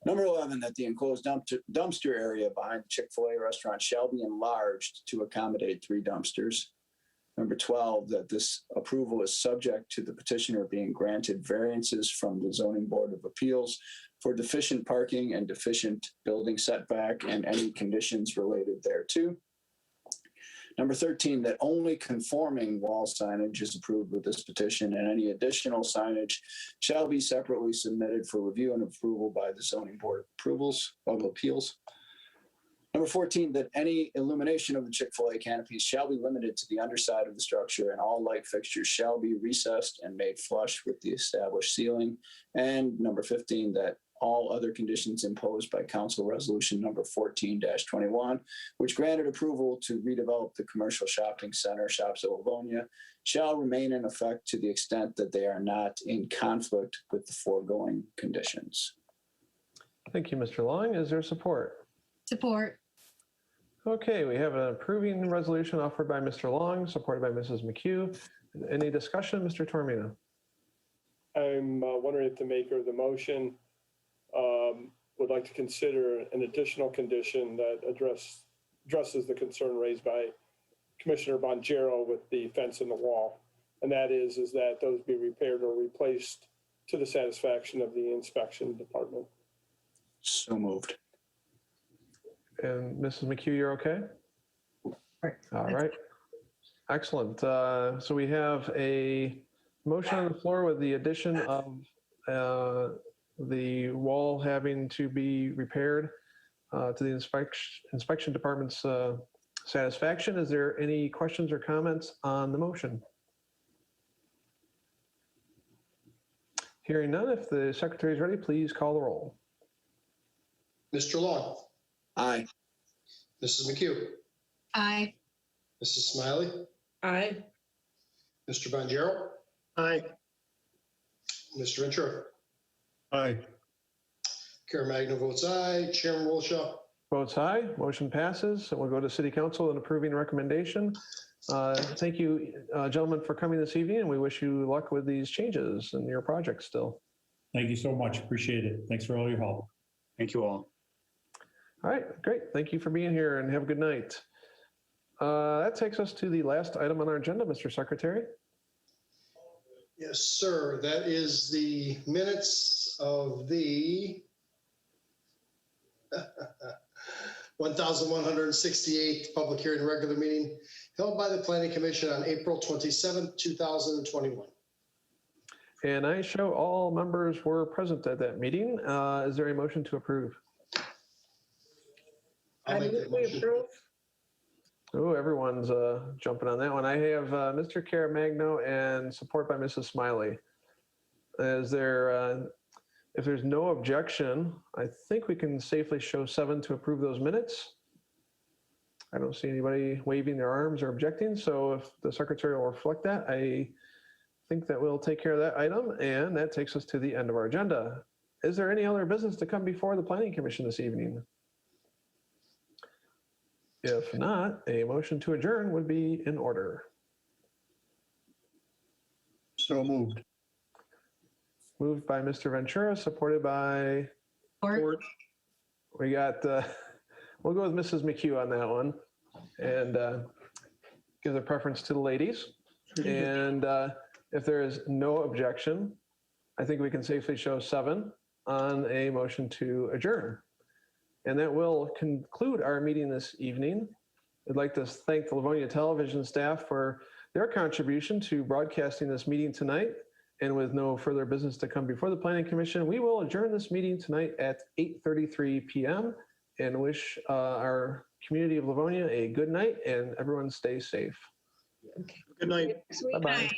Number 11, that the enclosed dumpster area behind the Chick-fil-A restaurant shall be enlarged to accommodate 3 dumpsters. Number 12, that this approval is subject to the petitioner being granted variances from the Zoning Board of Appeals for deficient parking and deficient building setback and any conditions related thereto. Number 13, that only conforming wall signage is approved with this petition, and any additional signage shall be separately submitted for review and approval by the Zoning Board of Appeals. Number 14, that any illumination of the Chick-fil-A canopies shall be limited to the underside of the structure, and all light fixtures shall be recessed and made flush with the established ceiling. And number 15, that all other conditions imposed by Council Resolution number 14-21, which granted approval to redevelop the commercial shopping center, Shops of Livonia, shall remain in effect to the extent that they are not in conflict with the foregoing conditions. Thank you, Mr. Long. Is there support? Support. Okay, we have an approving resolution offered by Mr. Long, supported by Mrs. McHugh. Any discussion, Mr. Tormina? I'm wondering if the maker of the motion would like to consider an additional condition that addresses the concern raised by Commissioner Bonjero with the fence and the wall. And that is that those be repaired or replaced to the satisfaction of the inspection department. So moved. And Mrs. McHugh, you're okay? All right. Excellent. So we have a motion on the floor with the addition of the wall having to be repaired to the inspection department's satisfaction. Is there any questions or comments on the motion? Hearing none, if the secretary is ready, please call the roll. Mr. Long, Aye. Mrs. McHugh, Aye. Mrs. Smiley, Aye. Mr. Bonjero, Aye. Mr. Ventura. Aye. Caremagna votes aye. Chairman Wilshaw. Votes aye, motion passes, and we'll go to City Council and approving recommendation. Thank you, gentlemen, for coming this evening, and we wish you luck with these changes in your project still. Thank you so much. Appreciate it. Thanks for all your help. Thank you all. All right, great. Thank you for being here, and have a good night. That takes us to the last item on our agenda, Mr. Secretary. Yes, sir. That is the minutes of the 1,168th public hearing regular meeting held by the Planning Commission on April 27th, 2021. And I show all members were present at that meeting. Is there a motion to approve? I'll make that motion. Approve. Oh, everyone's jumping on that one. I have Mr. Caremagno and support by Mrs. Smiley. Is there, if there's no objection, I think we can safely show 7 to approve those minutes. I don't see anybody waving their arms or objecting, so if the secretary will reflect that, I think that we'll take care of that item, and that takes us to the end of our agenda. Is there any other business to come before the Planning Commission this evening? If not, a motion to adjourn would be in order. So moved. Moved by Mr. Ventura, supported by, Or we got, we'll go with Mrs. McHugh on that one, and give the preference to the ladies. And if there is no objection, I think we can safely show 7 on a motion to adjourn. And that will conclude our meeting this evening. I'd like to thank the Livonia television staff for their contribution to broadcasting this meeting tonight. And with no further business to come before the Planning Commission, we will adjourn this meeting tonight at 8:33 p.m. and wish our community of Livonia a good night, and everyone stay safe. Good night. sweet Bye-bye. night.